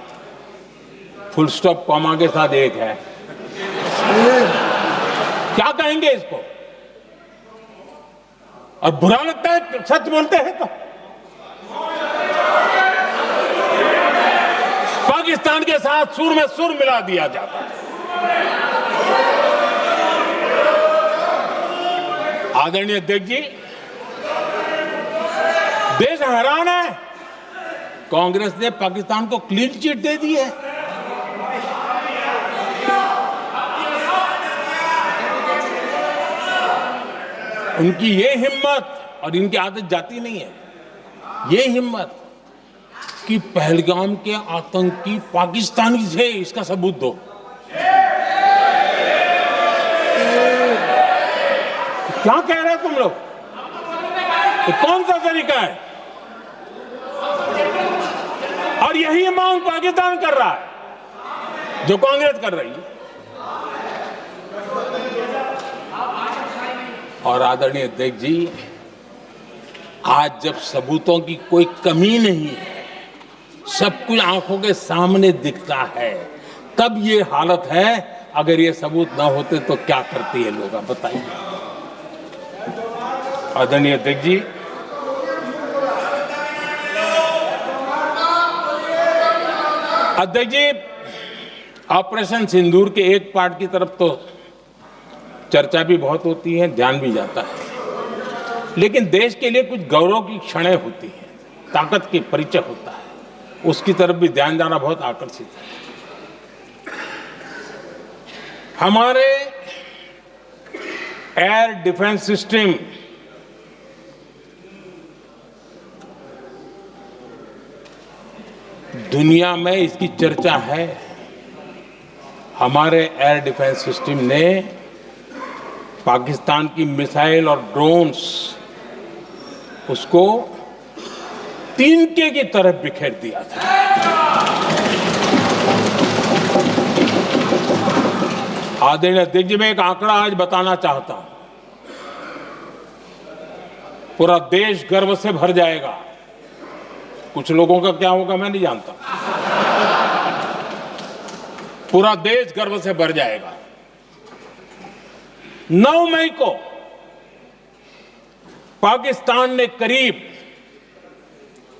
फुल स्टॉप कॉमा के साथ एक है। क्या कहेंगे इसको? और बुरा लगता है सच बोलते हैं तो। पाकिस्तान के साथ सुर में सुर मिला दिया जाता है। आदरणीय अध्यक्ष जी, देश हैरान है, कांग्रेस ने पाकिस्तान को क्लीन चिट दे दी है। उनकी ये हिम्मत, और इनकी आदत जाती नहीं है, ये हिम्मत कि पहलगाम के आतंकी पाकिस्तानी थे, इसका सबूत दो। क्या कह रहे हो तुम लोग? तो कौन सा तरीका है? और यही मांग पाकिस्तान कर रहा है जो कांग्रेस कर रही है। और आदरणीय अध्यक्ष जी, आज जब सबूतों की कोई कमी नहीं है, सब कुछ आंखों के सामने दिखता है, तब ये हालत है। अगर ये सबूत ना होते तो क्या करती है लोग, आप बताइए। आदरणीय अध्यक्ष जी, ऑपरेशन सिंदूर के एक पार्ट की तरफ तो चर्चा भी बहुत होती है, ध्यान भी जाता है, लेकिन देश के लिए कुछ गौरव की क्षणें होती हैं, ताकत के परिचय होता है, उसकी तरफ भी ध्यान जाना बहुत आकर्षित है। हमारे एयर डिफेंस सिस्टम दुनिया में इसकी चर्चा है। हमारे एयर डिफेंस सिस्टम ने पाकिस्तान की मिसाइल और ड्रोन्स उसको तिनके की तरफ बिखेर दिया था। आदरणीय अध्यक्ष जी, मैं एक आंकड़ा आज बताना चाहता हूं, पूरा देश गर्व से भर जाएगा। कुछ लोगों का क्या होगा मैं नहीं जानता, पूरा देश गर्व से भर जाएगा। 9 मई को पाकिस्तान ने करीब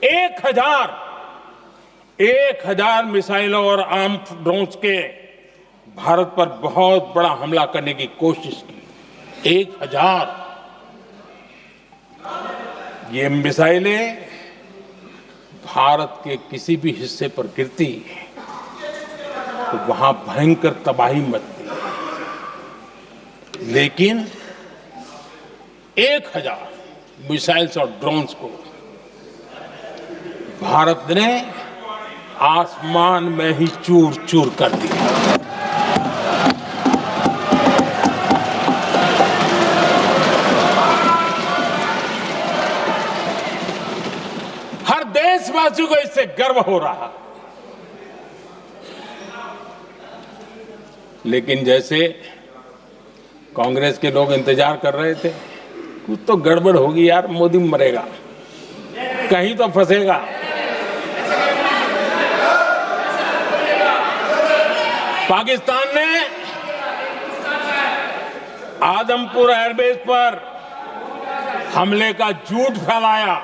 1000 मिसाइलों और आर्म ड्रोन्स के भारत पर बहुत बड़ा हमला करने की कोशिश की। 1000 ये मिसाइलें भारत के किसी भी हिस्से पर गिरती तो वहां भयंकर तबाही मचती, लेकिन 1000 मिसाइल्स और ड्रोन्स को भारत ने आसमान में ही चूर चूर कर दिया। हर देशवासी को इससे गर्व हो रहा, लेकिन जैसे कांग्रेस के लोग इंतजार कर रहे थे, कुछ तो गड़बड़ होगी यार, मोदी मरेगा, कहीं तो फंसेगा। पाकिस्तान ने आदमपुर एयरबेस पर हमले का झूठ फैलाया,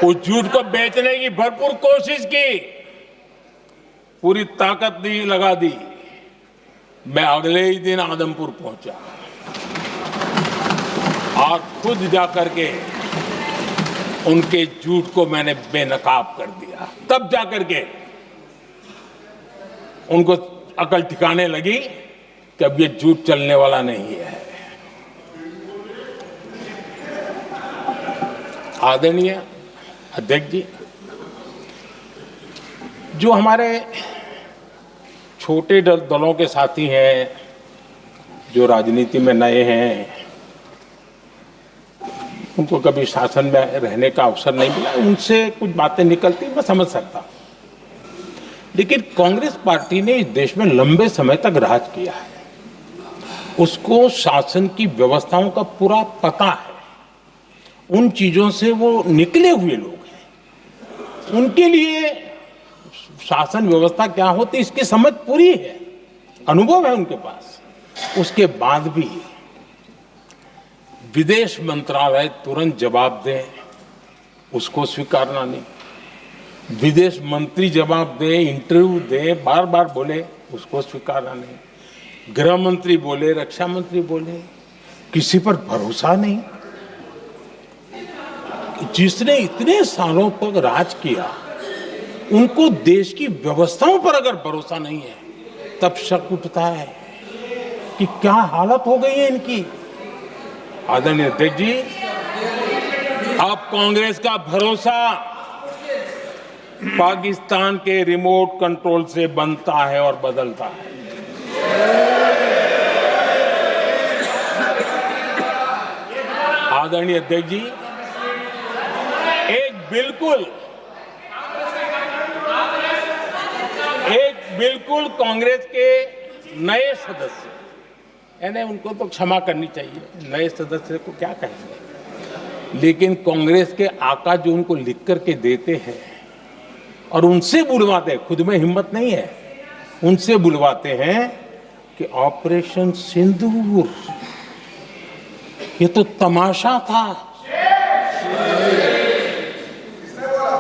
उस झूठ को बेचने की भरपूर कोशिश की, पूरी ताकत दी लगा दी। मैं अगले ही दिन आदमपुर पहुंचा और खुद जाकर के उनके झूठ को मैंने बेनकाब कर दिया। तब जाकर के उनको अकल ठिकाने लगी कि अब ये झूठ चलने वाला नहीं है। आदरणीय अध्यक्ष जी, जो हमारे छोटे दलों के साथी हैं, जो राजनीति में नए हैं, उनको कभी शासन में रहने का अवसर नहीं मिला, उनसे कुछ बातें निकलती मैं समझ सकता हूं। लेकिन कांग्रेस पार्टी ने इस देश में लंबे समय तक राज किया है, उसको शासन की व्यवस्थाओं का पूरा पता है, उन चीजों से वो निकले हुए लोग हैं, उनके लिए शासन व्यवस्था क्या होती है इसकी समझ पूरी है, अनुभव है उनके पास। उसके बाद भी विदेश मंत्रालय तुरंत जवाब दे, उसको स्वीकारना नहीं, विदेश मंत्री जवाब दे, इंटरव्यू दे, बार बार बोले, उसको स्वीकारना नहीं, गृह मंत्री बोले, रक्षा मंत्री बोले, किसी पर भरोसा नहीं। जिसने इतने सालों तक राज किया, उनको देश की व्यवस्थाओं पर अगर भरोसा नहीं है, तब शक उठता है कि क्या हालत हो गई है इनकी। आदरणीय अध्यक्ष जी, अब कांग्रेस का भरोसा पाकिस्तान के रिमोट कंट्रोल से बनता है और बदलता है। आदरणीय अध्यक्ष जी, एक बिल्कुल कांग्रेस के नए सदस्य, यानी उनको तो क्षमा करनी चाहिए, नए सदस्य को क्या कहेंगे, लेकिन कांग्रेस के आका जो उनको लिख करके देते हैं और उनसे बुलवाते हैं, खुद में हिम्मत नहीं है, उनसे बुलवाते हैं कि ऑपरेशन सिंदूर, ये तो तमाशा था,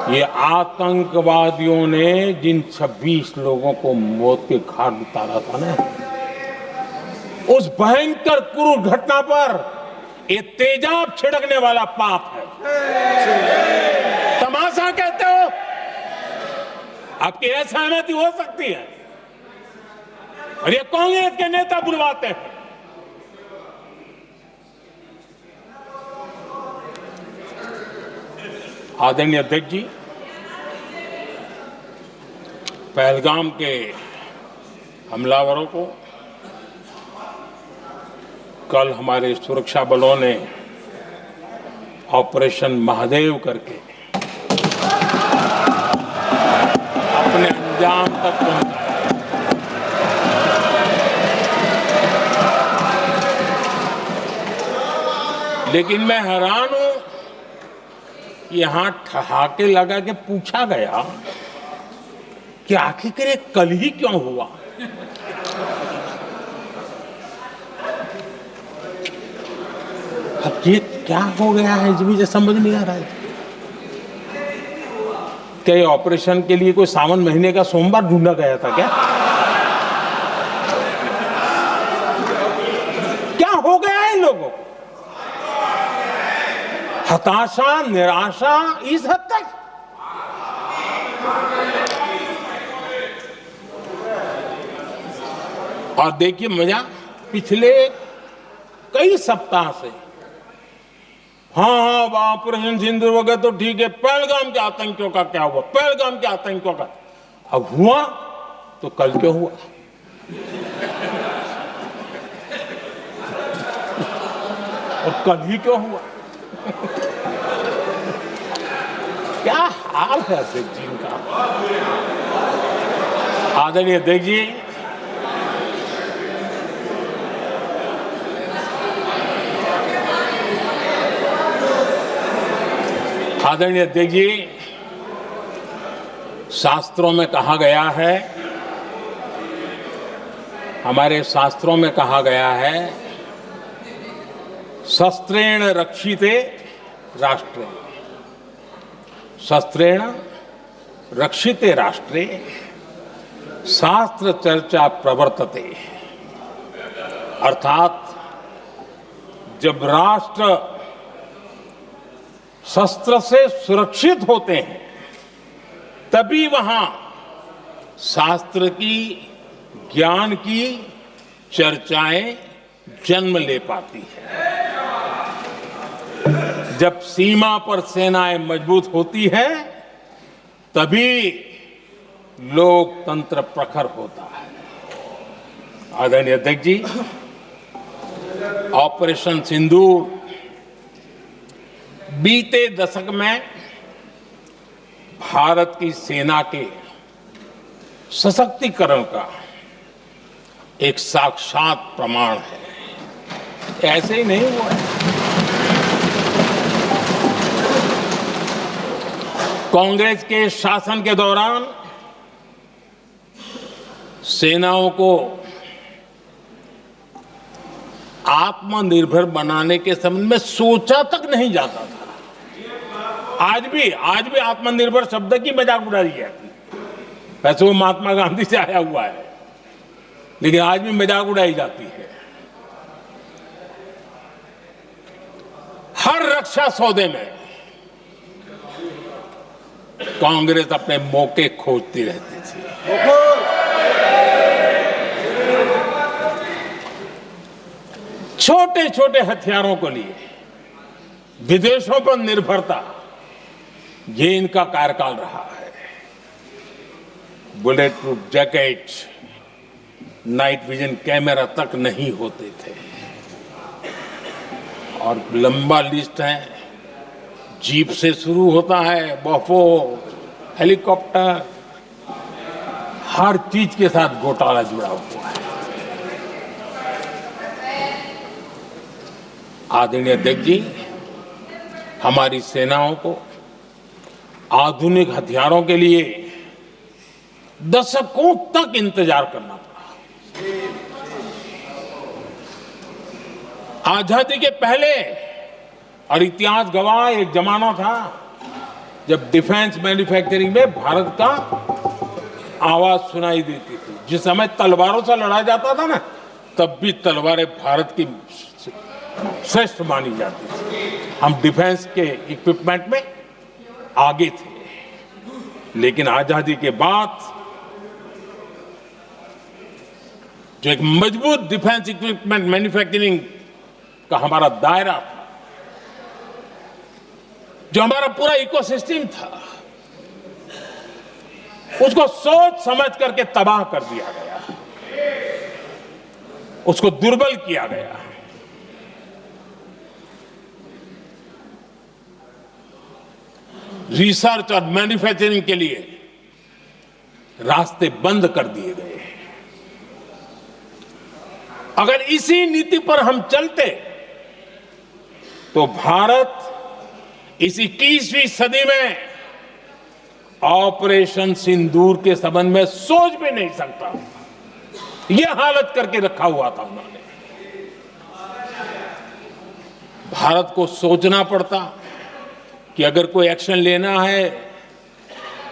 ये आतंकवादियों ने जिन 26 लोगों को मौत के घाट उतारा था ना, उस भयंकर क्रूर घटना पर ये तेजाब छिड़कने वाला पाप है। तमाशा कहते हो? आपकी असहमति हो सकती है, और ये कांग्रेस के नेता बुलवाते हैं। आदरणीय अध्यक्ष जी, पहलगाम के हमलावरों को कल हमारे सुरक्षा बलों ने ऑपरेशन महादेव करके अपने अंजाम तक पहुंचाया। लेकिन मैं हैरान हूं कि यहां ठहाके लगा के पूछा गया कि आखिर ये कल ही क्यों हुआ। अब ये क्या हो गया है मुझे समझ नहीं आ रहा है। क्या ये ऑपरेशन के लिए कोई सावन महीने का सोमवार ढूंढा गया था क्या? क्या हो गया है इन लोगों को? हताशा, निराशा इस हद तक। और देखिए मजा, पिछले कई सप्ताह से हाँ ऑपरेशन सिंदूर हो गया तो ठीक है, पहलगाम के आतंकियों का क्या हुआ, पहलगाम के आतंकियों का। अब हुआ तो कल क्यों हुआ? और कल ही क्यों हुआ? क्या हाल है अध्यक्ष जी का। आदरणीय अध्यक्ष जी, आदरणीय अध्यक्ष जी, शास्त्रों में कहा गया है, हमारे शास्त्रों में कहा गया है, शस्त्रेण रक्षिते राष्ट्रे, शस्त्रेण रक्षिते राष्ट्रे शास्त्र चर्चा प्रवर्तते। अर्थात जब राष्ट्र शस्त्र से सुरक्षित होते हैं तभी वहां शास्त्र की, ज्ञान की चर्चाएं जन्म ले पाती है। जब सीमा पर सेनाएं मजबूत होती है तभी लोकतंत्र प्रखर होता है। आदरणीय अध्यक्ष जी, ऑपरेशन सिंदूर बीते दशक में भारत की सेना के सशक्तिकरण का एक साक्षात प्रमाण है। ऐसे ही नहीं हुआ है। कांग्रेस के शासन के दौरान सेनाओं को आत्मनिर्भर बनाने के संबंध में सोचा तक नहीं जाता था। आज भी आत्मनिर्भर शब्द की मजाक उड़ाई जाती है। वैसे वो महात्मा गांधी से आया हुआ है, लेकिन आज भी मजाक उड़ाई जाती है। हर रक्षा सौदे में कांग्रेस अपने मौके खोजती रहती थी। छोटे छोटे हथियारों को लिए विदेशों पर निर्भरता, ये इनका कार्यकाल रहा है। Bullet proof jacket, night vision camera तक नहीं होते थे। और लंबा लिस्ट है, जीप से शुरू होता है, बफो, हेलीकॉप्टर, हर चीज के साथ घोटाला जुड़ा हुआ है। आदरणीय अध्यक्ष जी, हमारी सेनाओं को आधुनिक हथियारों के लिए दशकों तक इंतजार करना पड़ा। आजादी के पहले, और इतिहास गवाह, एक जमाना था जब डिफेंस मैन्युफैक्चरिंग में भारत का आवाज सुनाई देती थी। जिस समय तलवारों से लड़ा जाता था ना, तब भी तलवारें भारत की श्रेष्ठ मानी जाती थी। हम डिफेंस के इक्विपमेंट में आगे थे। लेकिन आजादी के बाद जो एक मजबूत डिफेंस इक्विपमेंट मैन्युफैक्चरिंग का हमारा दायरा था, जो हमारा पूरा इकोसिस्टम था, उसको सोच समझ करके तबाह कर दिया गया। उसको दुर्बल किया गया। रिसर्च और मैन्युफैक्चरिंग के लिए रास्ते बंद कर दिए गए। अगर इसी नीति पर हम चलते तो भारत इस 21वीं सदी में ऑपरेशन सिंदूर के संबंध में सोच भी नहीं सकता। यह हालत करके रखा हुआ था उन्होंने। भारत को सोचना पड़ता कि अगर कोई एक्शन लेना है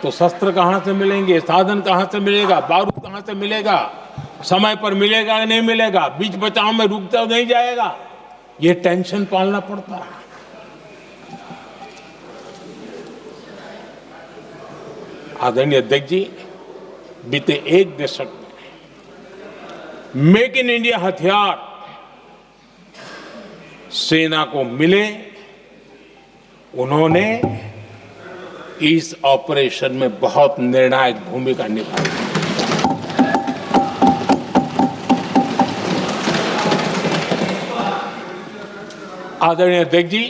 तो शस्त्र कहां से मिलेंगे, साधन कहां से मिलेगा, बारूद कहां से मिलेगा, समय पर मिलेगा नहीं मिलेगा, बीच बचाव में रुकता नहीं जाएगा, ये टेंशन पालना पड़ता है। आदरणीय अध्यक्ष जी, बीते एक दशक में मेक इन इंडिया हथियार सेना को मिले, उन्होंने इस ऑपरेशन में बहुत निर्णायक भूमिका निभाई। आदरणीय अध्यक्ष जी,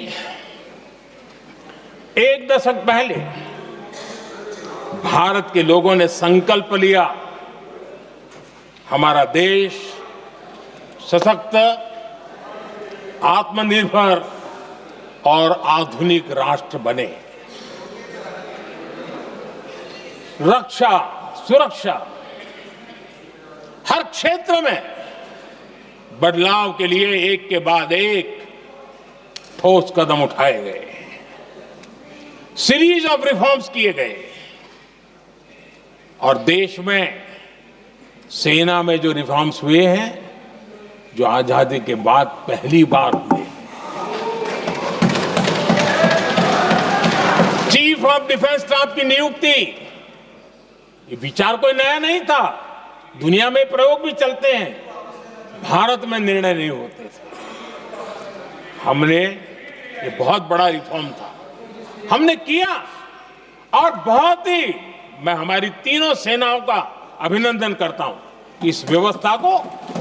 एक दशक पहले भारत के लोगों ने संकल्प लिया, हमारा देश सशक्त, आत्मनिर्भर और आधुनिक राष्ट्र बने। रक्षा, सुरक्षा, हर क्षेत्र में बदलाव के लिए एक के बाद एक ठोस कदम उठाए गए, सीरीज ऑफ रिफॉर्म्स किए गए और देश में सेना में जो रिफॉर्म्स हुए हैं, जो आजादी के बाद पहली बार हुए। चीफ ऑफ डिफेंस स्टाफ की नियुक्ति, ये विचार कोई नया नहीं था, दुनिया में प्रयोग भी चलते हैं, भारत में निर्णय नहीं होते थे। हमने, ये बहुत बड़ा रिफॉर्म था, हमने किया और बहुत ही, मैं हमारी तीनों सेनाओं का अभिनंदन करता हूं कि इस व्यवस्था को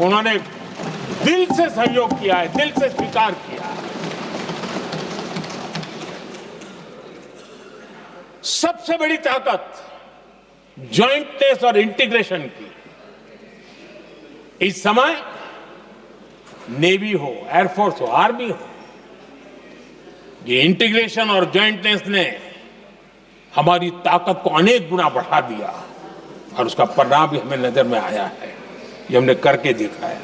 उन्होंने दिल से सहयोग किया है, दिल से स्वीकार किया है। सबसे बड़ी ताकत जॉइंटनेस और इंटीग्रेशन की। इस समय नेवी हो, एयरफोर्स हो, आर्मी हो, ये इंटीग्रेशन और जॉइंटनेस ने हमारी ताकत को अनेक गुना बढ़ा दिया और उसका परिणाम भी हमें नजर में आया है, ये हमने करके देखा है।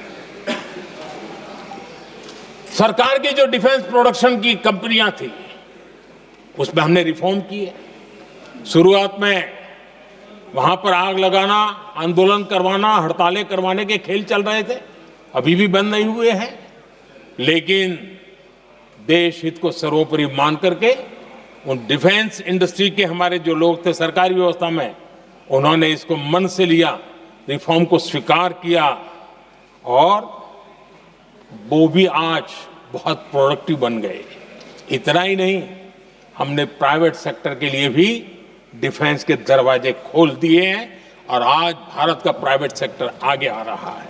सरकार की जो डिफेंस प्रोडक्शन की कंपनियां थी, उसमें हमने रिफॉर्म किए। शुरुआत में वहां पर आग लगाना, आंदोलन करवाना, हड़तालें करवाने के खेल चल रहे थे, अभी भी बंद नहीं हुए हैं, लेकिन देश हित को सर्वोपरि मान करके उन डिफेंस इंडस्ट्री के हमारे जो लोग थे सरकारी व्यवस्था में, उन्होंने इसको मन से लिया, रिफॉर्म को स्वीकार किया और वो भी आज बहुत प्रोडक्टिव बन गए। इतना ही नहीं, हमने प्राइवेट सेक्टर के लिए भी डिफेंस के दरवाजे खोल दिए हैं और आज भारत का प्राइवेट सेक्टर आगे आ रहा है।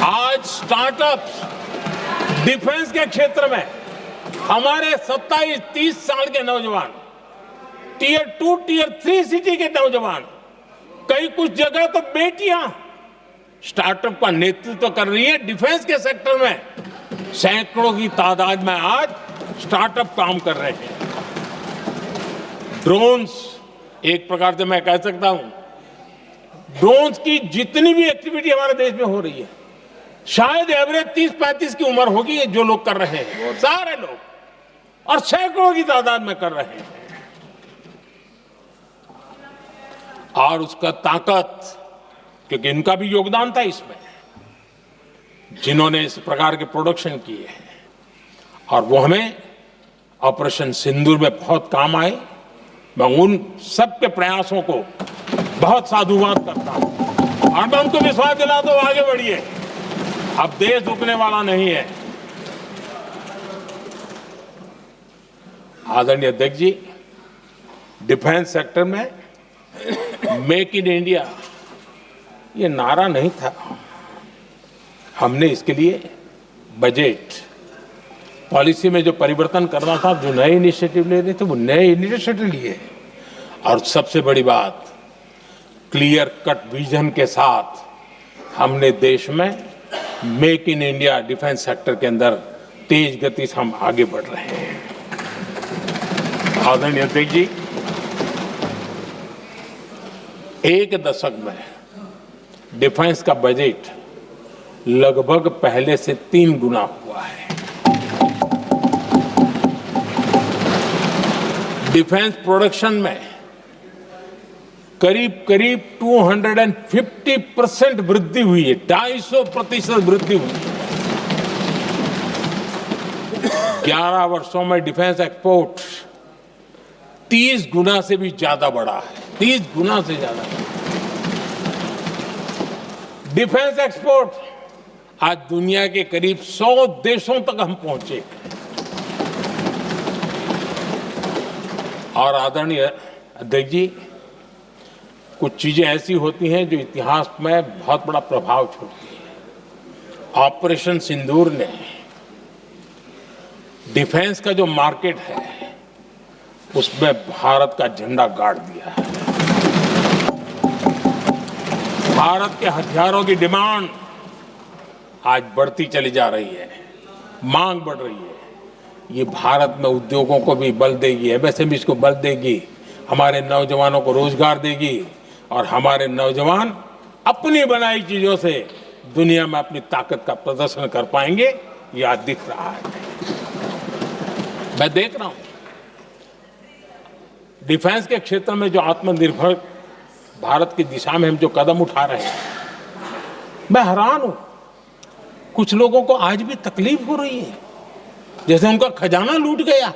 आज स्टार्टअप्स डिफेंस के क्षेत्र में हमारे 27-30 साल के नौजवान, टियर 2, टियर 3 सिटी के नौजवान, कई कुछ जगह तो बेटियां स्टार्टअप का नेतृत्व कर रही है। डिफेंस के सेक्टर में सैकड़ों की तादाद में आज स्टार्टअप काम कर रहे हैं। ड्रोन्स, एक प्रकार से मैं कह सकता हूं, ड्रोन्स की जितनी भी एक्टिविटी हमारे देश में हो रही है, शायद एवरेज 30-35 की उम्र होगी जो लोग कर रहे हैं, वो सारे लोग, और सैकड़ों की तादाद में कर रहे हैं। और उसका ताकत, क्योंकि इनका भी योगदान था इसमें, जिन्होंने इस प्रकार के प्रोडक्शन किए हैं, और वो हमें ऑपरेशन सिंदूर में बहुत काम आए। मैं उन सबके प्रयासों को बहुत साधुवाद करता हूं और मैं उनको विश्वास दिलाता हूं, आगे बढ़िए, अब देश रुकने वाला नहीं है। आदरणीय अध्यक्ष जी, डिफेंस सेक्टर में मेक इन इंडिया ये नारा नहीं था, हमने इसके लिए बजट पॉलिसी में जो परिवर्तन करना था, जो नए इनिशिएटिव ले रहे थे, वो नए इनिशिएटिव लिए। और सबसे बड़ी बात, क्लियर कट विजन के साथ हमने देश में make in India defence sector के अंदर तेज गति से हम आगे बढ़ रहे हैं। आदरणीय अध्यक्ष जी, एक दशक में डिफेंस का बजट लगभग पहले से 3 गुना हुआ है। डिफेंस प्रोडक्शन में करीब करीब 250% वृद्धि हुई है, 250% वृद्धि हुई है। 11 वर्षों में डिफेंस एक्सपोर्ट 30 गुना से भी ज्यादा बढ़ा है, 30 गुना से ज्यादा। डिफेंस एक्सपोर्ट आज दुनिया के करीब 100 देशों तक हम पहुंचे। और आदरणीय अध्यक्ष जी, कुछ चीजें ऐसी होती हैं जो इतिहास में बहुत बड़ा प्रभाव छोड़ती हैं। ऑपरेशन सिंदूर ने डिफेंस का जो मार्केट है उसमें भारत का झंडा गाड़ दिया है। भारत के हथियारों की डिमांड आज बढ़ती चली जा रही है, मांग बढ़ रही है। ये भारत में उद्योगों को भी बल देगी, एमएसएमई को बल देगी, हमारे नौजवानों को रोजगार देगी और हमारे नौजवान अपनी बनाई चीजों से दुनिया में अपनी ताकत का प्रदर्शन कर पाएंगे। ये आज दिख रहा है, मैं देख रहा हूं। डिफेंस के क्षेत्र में जो आत्मनिर्भर भारत की दिशा में हम जो कदम उठा रहे हैं, मैं हैरान हूं। कुछ लोगों को आज भी तकलीफ हो रही है, जैसे उनका खजाना लूट गया।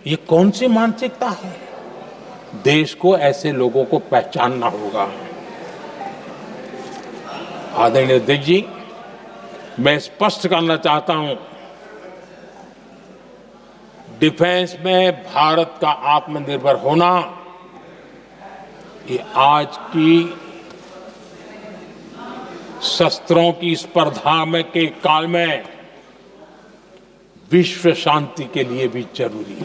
ये कौन सी मानसिकता है? देश को ऐसे लोगों को पहचानना होगा। आदरणीय अध्यक्ष जी, मैं स्पष्ट करना चाहता हूं, डिफेंस में भारत का आत्मनिर्भर होना ये आज की शस्त्रों की स्पर्धा में के काल में विश्व शांति के लिए भी जरूरी है।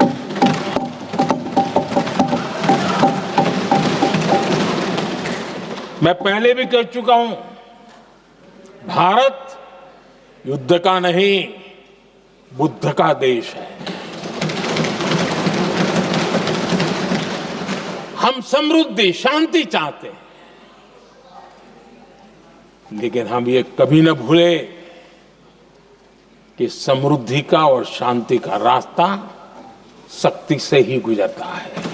मैं पहले भी कह चुका हूं, भारत युद्ध का नहीं, बुद्ध का देश है। हम समृद्धि, शांति चाहते हैं, लेकिन हम ये कभी न भूले कि समृद्धि का और शांति का रास्ता शक्ति से ही गुजरता है।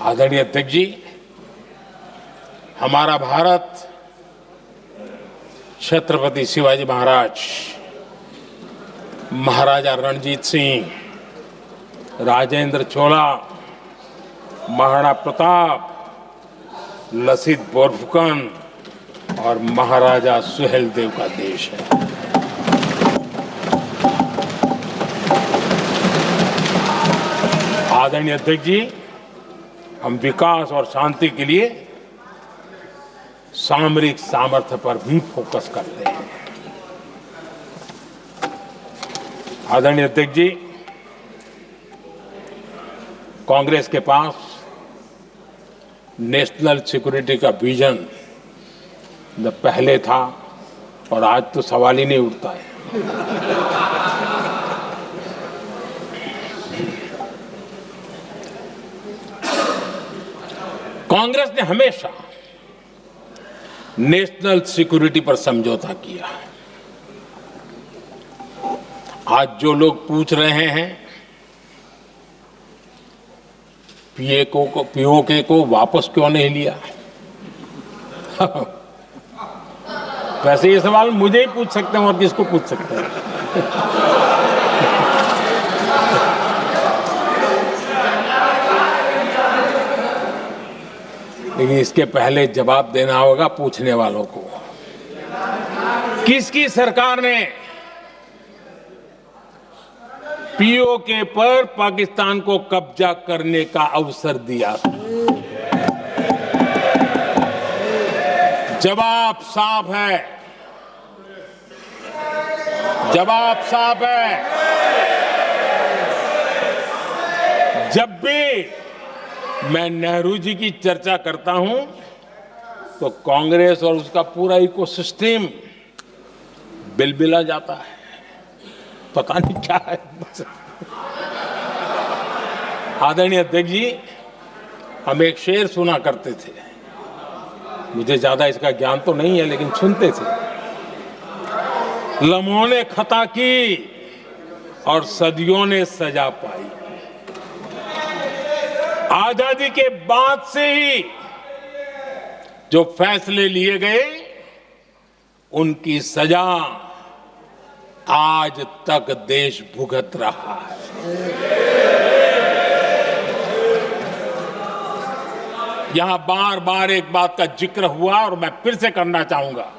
आदरणीय अध्यक्ष जी, हमारा भारत छत्रपति शिवाजी महाराज, महाराजा रणजीत सिंह, राजेंद्र चोला, महाराणा प्रताप, लसित बोरफुकन और महाराजा सुहेलदेव का देश है। आदरणीय अध्यक्ष जी, हम विकास और शांति के लिए सामरिक सामर्थ्य पर भी फोकस करते हैं। आदरणीय अध्यक्ष जी, कांग्रेस के पास नेशनल सिक्योरिटी का विजन न पहले था और आज तो सवाल ही नहीं उठता है। कांग्रेस ने हमेशा नेशनल सिक्योरिटी पर समझौता किया। आज जो लोग पूछ रहे हैं पीओके को वापस क्यों नहीं लिया, वैसे ये सवाल मुझे ही पूछ सकते हैं और किसको पूछ सकते हैं। लेकिन इसके पहले जवाब देना होगा पूछने वालों को। किसकी सरकार ने पीओके पर पाकिस्तान को कब्जा करने का अवसर दिया? जवाब साफ है, जवाब साफ है। जब भी मैं नेहरू जी की चर्चा करता हूं तो कांग्रेस और उसका पूरा इकोसिस्टम बिलबिला जाता है, पता नहीं क्या है। आदरणीय अध्यक्ष जी, हम एक शेर सुना करते थे, मुझे ज्यादा इसका ज्ञान तो नहीं है लेकिन सुनते थे। लम्हों ने खता की और सदियों ने सजा पाई। आजादी के बाद से ही जो फैसले लिए गए उनकी सजा आज तक देश भुगत रहा है। यहां बार बार एक बात का जिक्र हुआ और मैं फिर से करना चाहूंगा।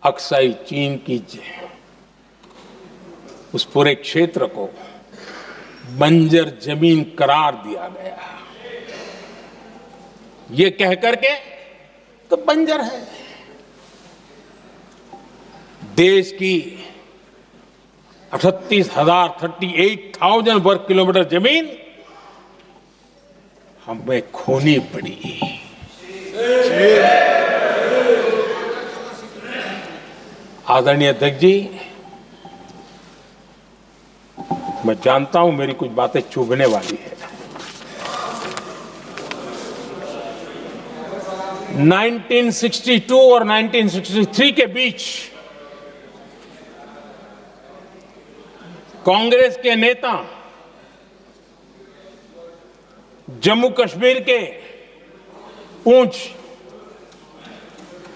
अक्साई चीन की उस पूरे क्षेत्र को बंजर जमीन करार दिया गया, ये कह करके तो बंजर है। देश की 38,000 वर्ग किलोमीटर जमीन हमें खोनी पड़ी। आदरणीय अध्यक्ष जी, मैं जानता हूं मेरी कुछ बातें चुभने वाली है। 1962 और 1963 के बीच कांग्रेस के नेता जम्मू कश्मीर के पूंछ,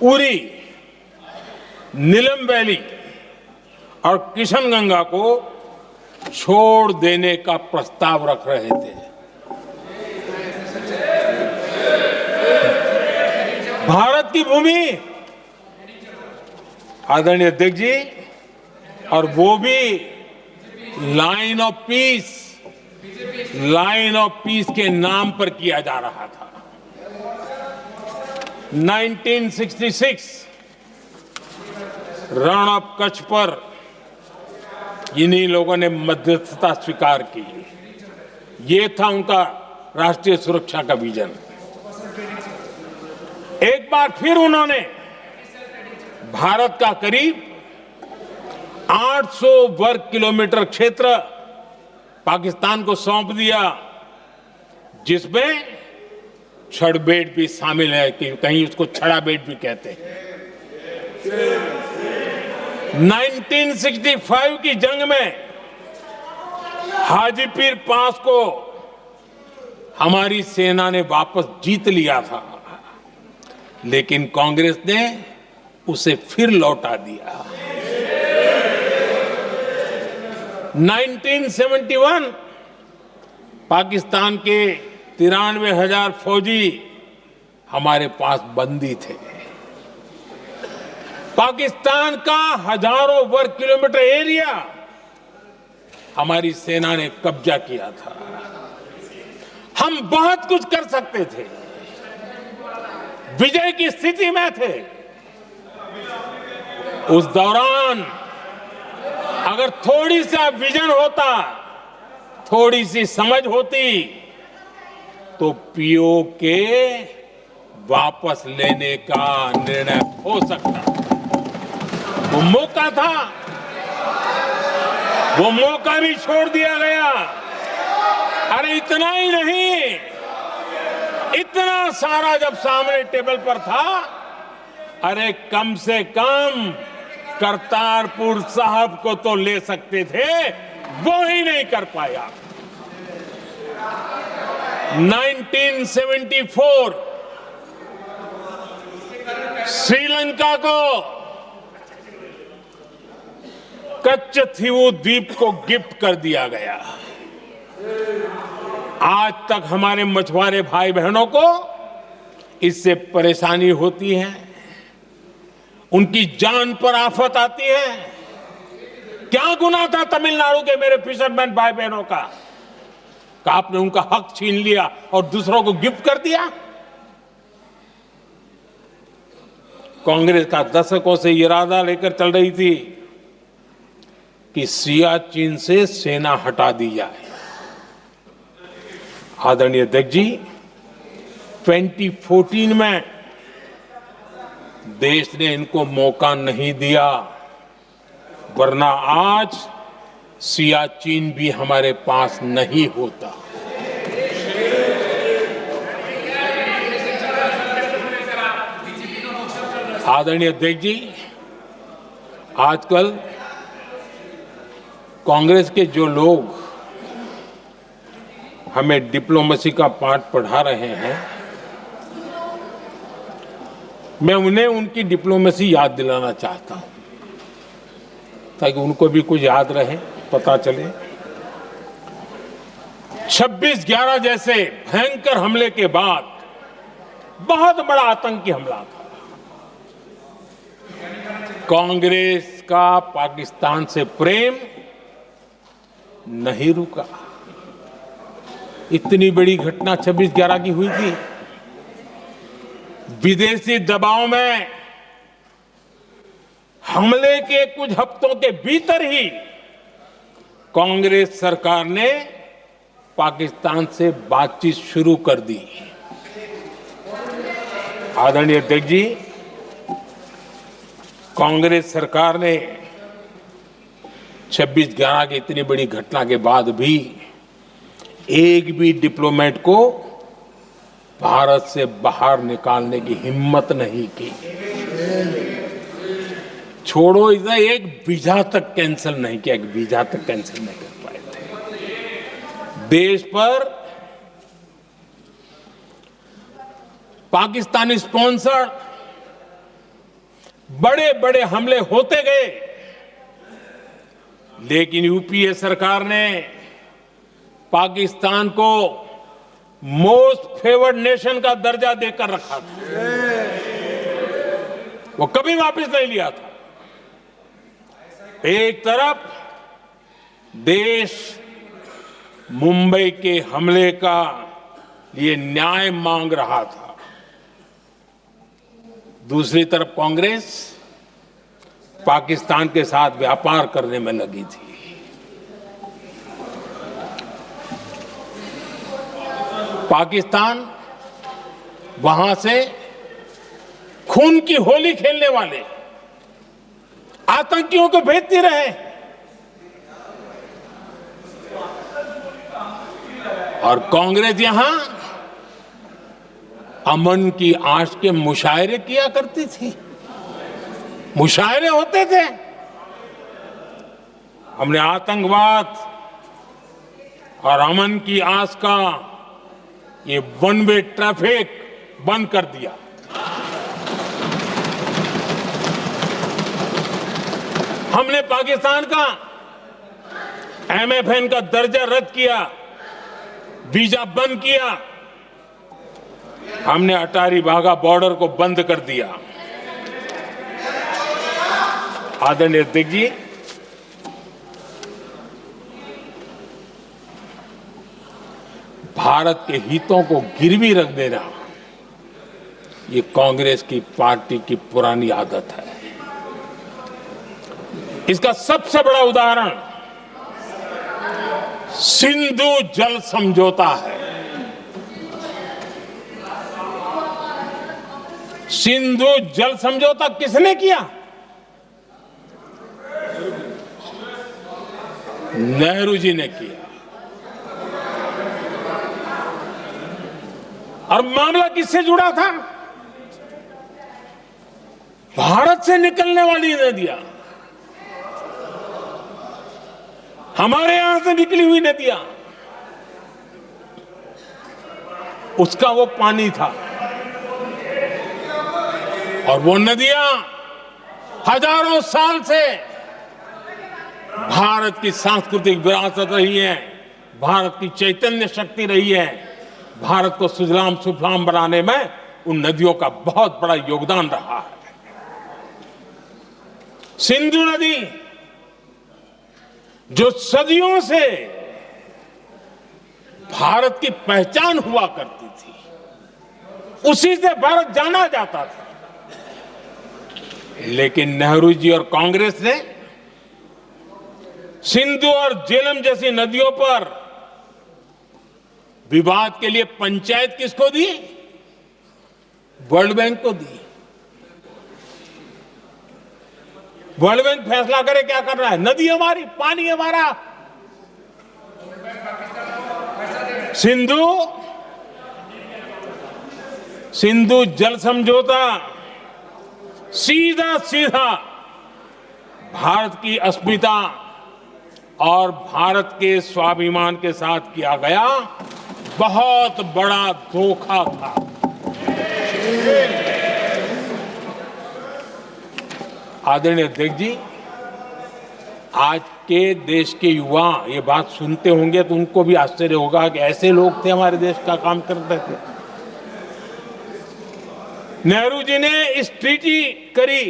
उरी, नीलम वैली और किशनगंगा को छोड़ देने का प्रस्ताव रख रहे थे। भारत की भूमि, आदरणीय अध्यक्ष जी, और वो भी लाइन ऑफ पीस के नाम पर किया जा रहा था। 1966 रण ऑफ कच्छ पर इन्हीं लोगों ने मध्यस्थता स्वीकार की। ये था उनका राष्ट्रीय सुरक्षा का विजन। एक बार फिर उन्होंने भारत का करीब 800 वर्ग किलोमीटर क्षेत्र पाकिस्तान को सौंप दिया, जिसमें छड़बेट भी शामिल है, कि कहीं उसको छड़ा बेट भी कहते हैं। 1965 की जंग में हाजीपीर पास को हमारी सेना ने वापस जीत लिया था, लेकिन कांग्रेस ने उसे फिर लौटा दिया। 1971 पाकिस्तान के 93,000 फौजी हमारे पास बंदी थे। पाकिस्तान का हजारों वर्ग किलोमीटर एरिया हमारी सेना ने कब्जा किया था। हम बहुत कुछ कर सकते थे, विजय की स्थिति में थे। उस दौरान अगर थोड़ी सा विजन होता, थोड़ी सी समझ होती, तो पीओके वापस लेने का निर्णय हो सकता। वो मौका था, वो मौका भी छोड़ दिया गया। अरे इतना ही नहीं, इतना सारा जब सामने टेबल पर था, अरे कम से कम करतारपुर साहब को तो ले सकते थे, वो ही नहीं कर पाया। 1974 श्रीलंका को कच्चथीवू द्वीप को गिफ्ट कर दिया गया। आज तक हमारे मछुआरे भाई बहनों को इससे परेशानी होती है, उनकी जान पर आफत आती है। क्या गुनाह था तमिलनाडु के मेरे फिशरमैन भाई बहनों का? आपने उनका हक छीन लिया और दूसरों को गिफ्ट कर दिया। कांग्रेस का दशकों से इरादा लेकर चल रही थी कि सियाचिन से सेना हटा दी जाए। आदरणीय अध्यक्ष जी, 2014 में देश ने इनको मौका नहीं दिया, वरना आज सियाचिन भी हमारे पास नहीं होता। आदरणीय अध्यक्ष जी, आजकल कांग्रेस के जो लोग हमें डिप्लोमेसी का पाठ पढ़ा रहे हैं, मैं उन्हें उनकी डिप्लोमेसी याद दिलाना चाहता हूं ताकि उनको भी कुछ याद रहे, पता चले। 26/11 जैसे भयंकर हमले के बाद बहुत बड़ा आतंकी हमला था। कांग्रेस का पाकिस्तान से प्रेम नहीं रुका। इतनी बड़ी घटना 26/11 की हुई थी। विदेशी दबाव में हमले के कुछ हफ्तों के भीतर ही कांग्रेस सरकार ने पाकिस्तान से बातचीत शुरू कर दी। आदरणीय अध्यक्ष जी, कांग्रेस सरकार ने 26/11 की इतनी बड़ी घटना के बाद भी एक भी डिप्लोमेट को भारत से बाहर निकालने की हिम्मत नहीं की। छोड़ो इधर, एक वीजा तक कैंसिल नहीं किया, एक वीजा तक कैंसिल नहीं कर पाए थे। देश पर पाकिस्तानी स्पॉन्सर बड़े बड़े हमले होते गए, लेकिन यूपीए सरकार ने पाकिस्तान को मोस्ट फेवर्ड नेशन का दर्जा देकर रखा था। वो कभी वापस नहीं लिया था। एक तरफ देश मुंबई के हमले का ये न्याय मांग रहा था, दूसरी तरफ कांग्रेस पाकिस्तान के साथ व्यापार करने में लगी थी। पाकिस्तान वहां से खून की होली खेलने वाले आतंकियों को भेजते रहे और कांग्रेस यहां अमन की आश के मुशायरे किया करती थी। मुशायरे होते थे। हमने आतंकवाद और अमन की आस का ये वन वे ट्रैफिक बंद कर दिया। हमने पाकिस्तान का MFN का दर्जा रद्द किया, वीजा बंद किया। हमने अटारी वाघा बॉर्डर को बंद कर दिया। आदरणीय अध्यक्ष जी, भारत के हितों को गिरवी रख देना ये कांग्रेस की पार्टी की पुरानी आदत है। इसका सबसे बड़ा उदाहरण सिंधु जल समझौता है। सिंधु जल समझौता किसने किया? नेहरू जी ने किया। और मामला किससे जुड़ा था? भारत से निकलने वाली नदियां, हमारे यहां से निकली हुई नदियां, उसका वो पानी था। और वो नदियां हजारों साल से भारत की सांस्कृतिक विरासत रही है, भारत की चैतन्य शक्ति रही है। भारत को सुजलाम सुफलाम बनाने में उन नदियों का बहुत बड़ा योगदान रहा है। सिंधु नदी जो सदियों से भारत की पहचान हुआ करती थी, उसी से भारत जाना जाता था। लेकिन नेहरू जी और कांग्रेस ने सिंधु और झेलम जैसी नदियों पर विवाद के लिए पंचायत किसको दी? वर्ल्ड बैंक को दी। वर्ल्ड बैंक फैसला करे क्या कर रहा है। नदी हमारी, पानी हमारा। सिंधु जल समझौता सीधा सीधा भारत की अस्मिता और भारत के स्वाभिमान के साथ किया गया बहुत बड़ा धोखा था। आदरणीय अध्यक्ष जी, आज के देश के युवा ये बात सुनते होंगे तो उनको भी आश्चर्य होगा कि ऐसे लोग थे हमारे देश का काम करते थे। नेहरू जी ने इस ट्रीटी करी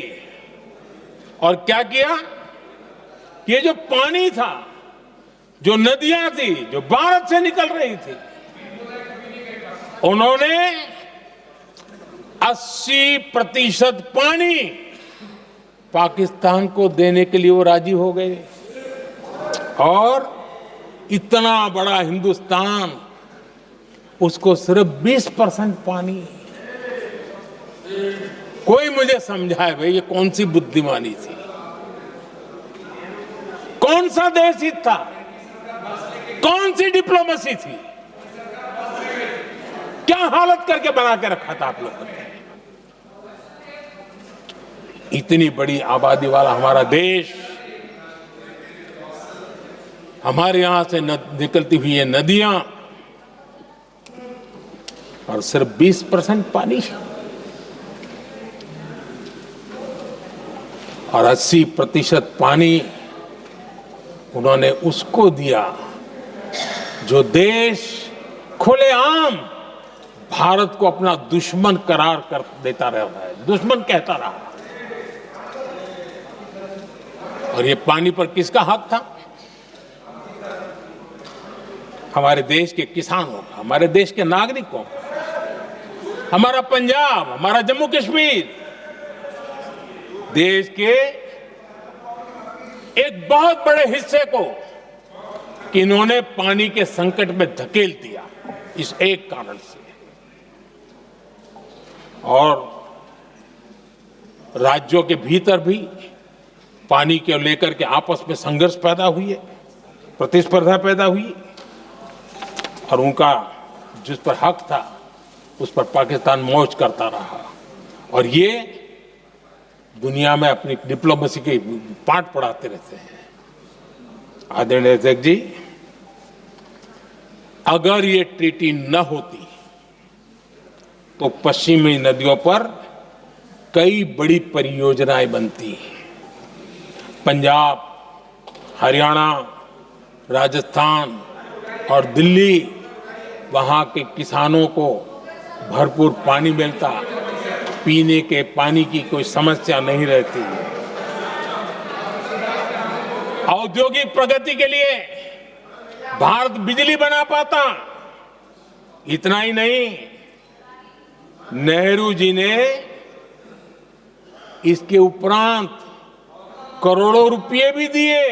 और क्या किया? ये जो पानी था, जो नदियां थी, जो भारत से निकल रही थी, उन्होंने 80% पानी पाकिस्तान को देने के लिए वो राजी हो गए। और इतना बड़ा हिंदुस्तान, उसको सिर्फ 20% पानी। कोई मुझे समझाए भाई ये कौन सी बुद्धिमानी थी? कौन सा देश हित था? कौन सी डिप्लोमेसी थी? क्या हालत करके बना के रखा था आप लोगों ने? इतनी बड़ी आबादी वाला हमारा देश, हमारे यहां से निकलती हुई ये नदियां, और सिर्फ 20% पानी, और 80% पानी उन्होंने उसको दिया जो देश खुलेआम भारत को अपना दुश्मन करार कर देता रहा है, दुश्मन कहता रहा। और ये पानी पर किसका हक था? हमारे देश के किसानों का, हमारे देश के नागरिकों का। हमारा पंजाब, हमारा जम्मू कश्मीर देश के एक बहुत बड़े हिस्से को इन्होंने पानी के संकट में धकेल दिया, इस एक कारण से। और राज्यों के भीतर भी पानी को लेकर के आपस में संघर्ष पैदा हुई है, प्रतिस्पर्धा पैदा हुई, और उनका जिस पर हक था उस पर पाकिस्तान मौज करता रहा। और ये दुनिया में अपनी डिप्लोमेसी के पाठ पढ़ाते रहते हैं। आदरणीय अध्यक्ष जी, अगर ये ट्रीटी न होती तो पश्चिमी नदियों पर कई बड़ी परियोजनाएं बनती। पंजाब, हरियाणा, राजस्थान और दिल्ली, वहां के किसानों को भरपूर पानी मिलता, पीने के पानी की कोई समस्या नहीं रहती। औद्योगिक प्रगति के लिए भारत बिजली बना पाता। इतना ही नहीं, नेहरू जी ने इसके उपरांत करोड़ों रुपए भी दिए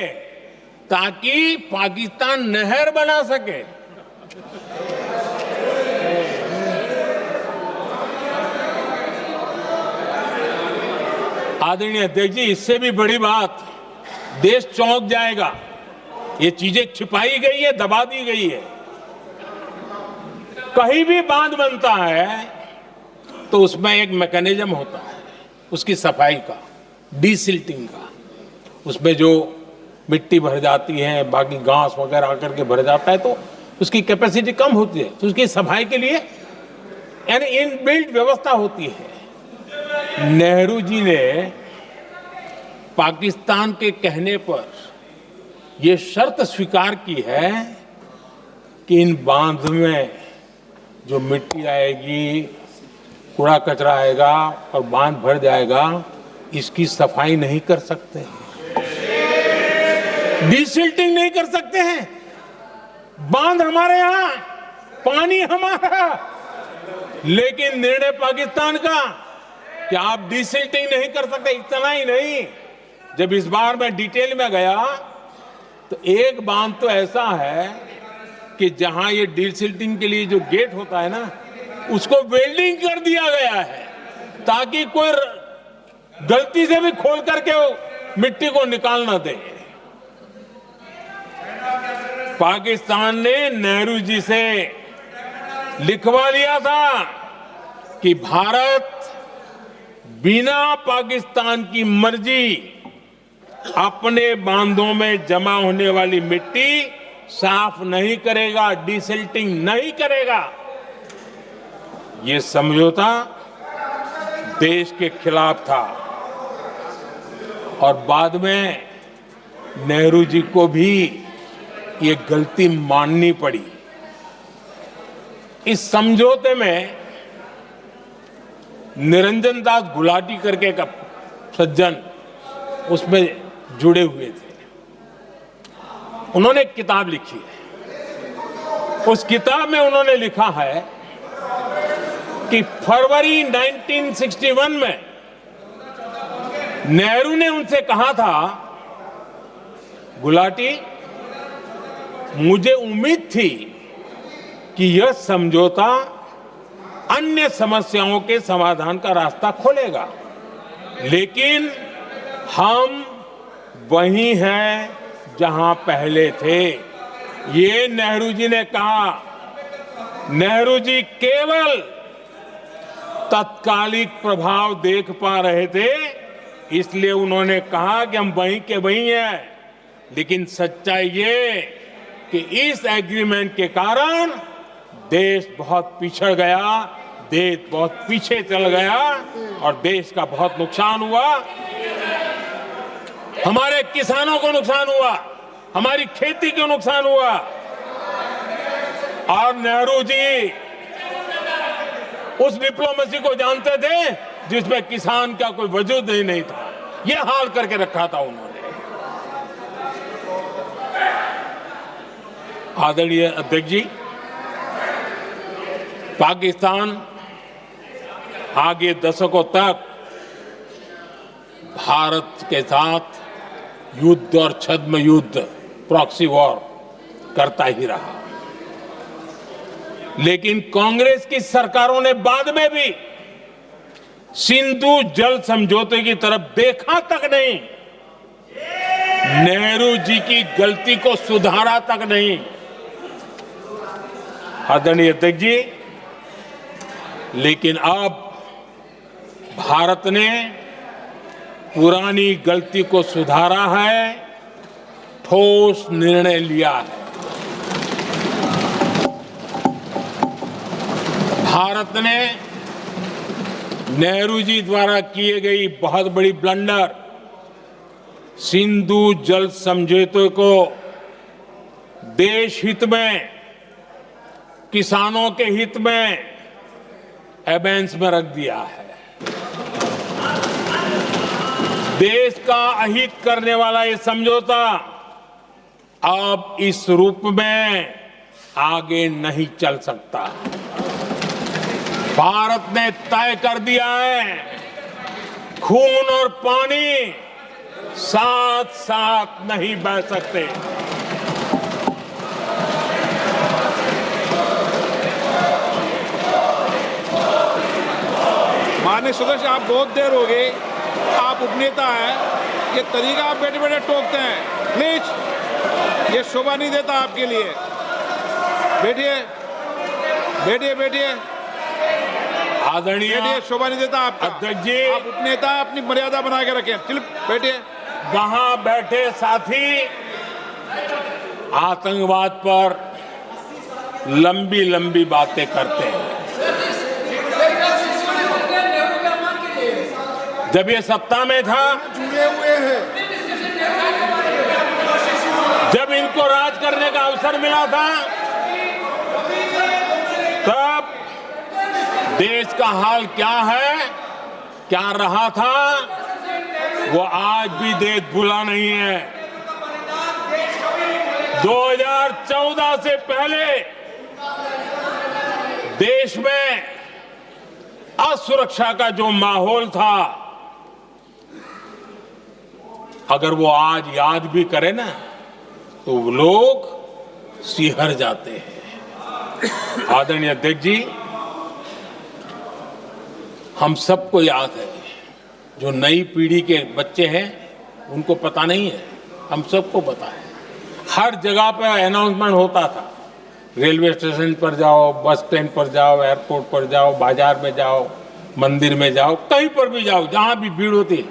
ताकि पाकिस्तान नहर बना सके। आदरणीय अध्यक्ष जी, इससे भी बड़ी बात, देश चौंक जाएगा। ये चीजें छिपाई गई है, दबा दी गई है। कहीं भी बांध बनता है तो उसमें एक मैकेनिज्म होता है उसकी सफाई का, डीसिल्टिंग का। उसमें जो मिट्टी भर जाती है, बाकी घास वगैरह आकर के भर जाता है तो उसकी कैपेसिटी कम होती है, तो उसकी सफाई के लिए यानी इनबिल्ट व्यवस्था होती है। नेहरू जी ने पाकिस्तान के कहने पर यह शर्त स्वीकार की है कि इन बांध में जो मिट्टी आएगी, कूड़ा कचरा आएगा और बांध भर जाएगा, इसकी सफाई नहीं कर सकते, डीसिल्टिंग नहीं कर सकते हैं। बांध हमारे यहां, पानी हमारा, लेकिन निर्णय पाकिस्तान का कि आप डिसिल्टिंग नहीं कर सकते। इतना ही नहीं, जब इस बार मैं डिटेल में गया तो एक बांध तो ऐसा है कि जहां ये डिसिल्टिंग के लिए जो गेट होता है ना, उसको वेल्डिंग कर दिया गया है ताकि कोई गलती से भी खोल करके मिट्टी को निकाल ना दे। पाकिस्तान ने नेहरू जी से लिखवा लिया था कि भारत बिना पाकिस्तान की मर्जी अपने बांधों में जमा होने वाली मिट्टी साफ नहीं करेगा, डिसिल्टिंग नहीं करेगा। ये समझौता देश के खिलाफ था और बाद में नेहरू जी को भी ये गलती माननी पड़ी। इस समझौते में निरंजन दास गुलाटी करके एक सज्जन उसमें जुड़े हुए थे। उन्होंने एक किताब लिखी है। उस किताब में उन्होंने लिखा है कि फरवरी 1961 में नेहरू ने उनसे कहा था, गुलाटी, मुझे उम्मीद थी कि यह समझौता अन्य समस्याओं के समाधान का रास्ता खोलेगा, लेकिन हम वहीं हैं जहां पहले थे। ये नेहरू जी ने कहा। नेहरू जी केवल तत्कालिक प्रभाव देख पा रहे थे, इसलिए उन्होंने कहा कि हम वहीं के वहीं हैं, लेकिन सच्चाई ये कि इस एग्रीमेंट के कारण देश बहुत पिछड़ गया, देश बहुत पीछे चल गया और देश का बहुत नुकसान हुआ। हमारे किसानों को नुकसान हुआ, हमारी खेती को नुकसान हुआ। और नेहरू जी उस डिप्लोमेसी को जानते थे जिसमें किसान का कोई वजूद ही नहीं था। यह हाल करके रखा था उन्होंने। आदरणीय अध्यक्ष जी, पाकिस्तान आगे दशकों तक भारत के साथ युद्ध और छद्म युद्ध, प्रॉक्सी वॉर करता ही रहा, लेकिन कांग्रेस की सरकारों ने बाद में भी सिंधु जल समझौते की तरफ देखा तक नहीं, नेहरू जी की गलती को सुधारा तक नहीं। आदरणीय अध्यक्ष जी, लेकिन अब भारत ने पुरानी गलती को सुधारा है, ठोस निर्णय लिया है। भारत ने नेहरू जी द्वारा किए गई बहुत बड़ी ब्लंडर, सिंधु जल समझौते को देश हित में, किसानों के हित में एबेंस में रख दिया है। देश का अहित करने वाला ये समझौता अब इस रूप में आगे नहीं चल सकता। भारत ने तय कर दिया है, खून और पानी साथ साथ नहीं बह सकते। माननीय सदस्य, आप बहुत देर हो गई, आप उपनेता हैं, ये तरीका आप बैठे बैठे टोकते हैं, प्लीज, ये शोभा नहीं देता आपके लिए। बैठिए बैठिए बैठिए आदरणीय, बैठिए, शोभा नहीं देता आपका। अध्यक्ष जी, आप उपनेता, अपनी मर्यादा बना के रखें। चलिए बैठिए। वहां बैठे साथी आतंकवाद पर लंबी लंबी बातें करते हैं। जब ये सत्ता में था, जुड़े हुए हैं, जब इनको राज करने का अवसर मिला था, तब देश का हाल क्या है, क्या रहा था, वो आज भी देश भूला नहीं है। 2014 से पहले देश में असुरक्षा का जो माहौल था, अगर वो आज याद भी करे ना तो लोग सिहर जाते हैं। आदरणीय अध्यक्ष जी, हम सबको याद है, जो नई पीढ़ी के बच्चे हैं उनको पता नहीं है, हम सबको पता है। हर जगह पर अनाउंसमेंट होता था, रेलवे स्टेशन पर जाओ, बस स्टैंड पर जाओ, एयरपोर्ट पर जाओ, बाजार में जाओ, मंदिर में जाओ, कहीं पर भी जाओ, जहां भी भीड़ होती है,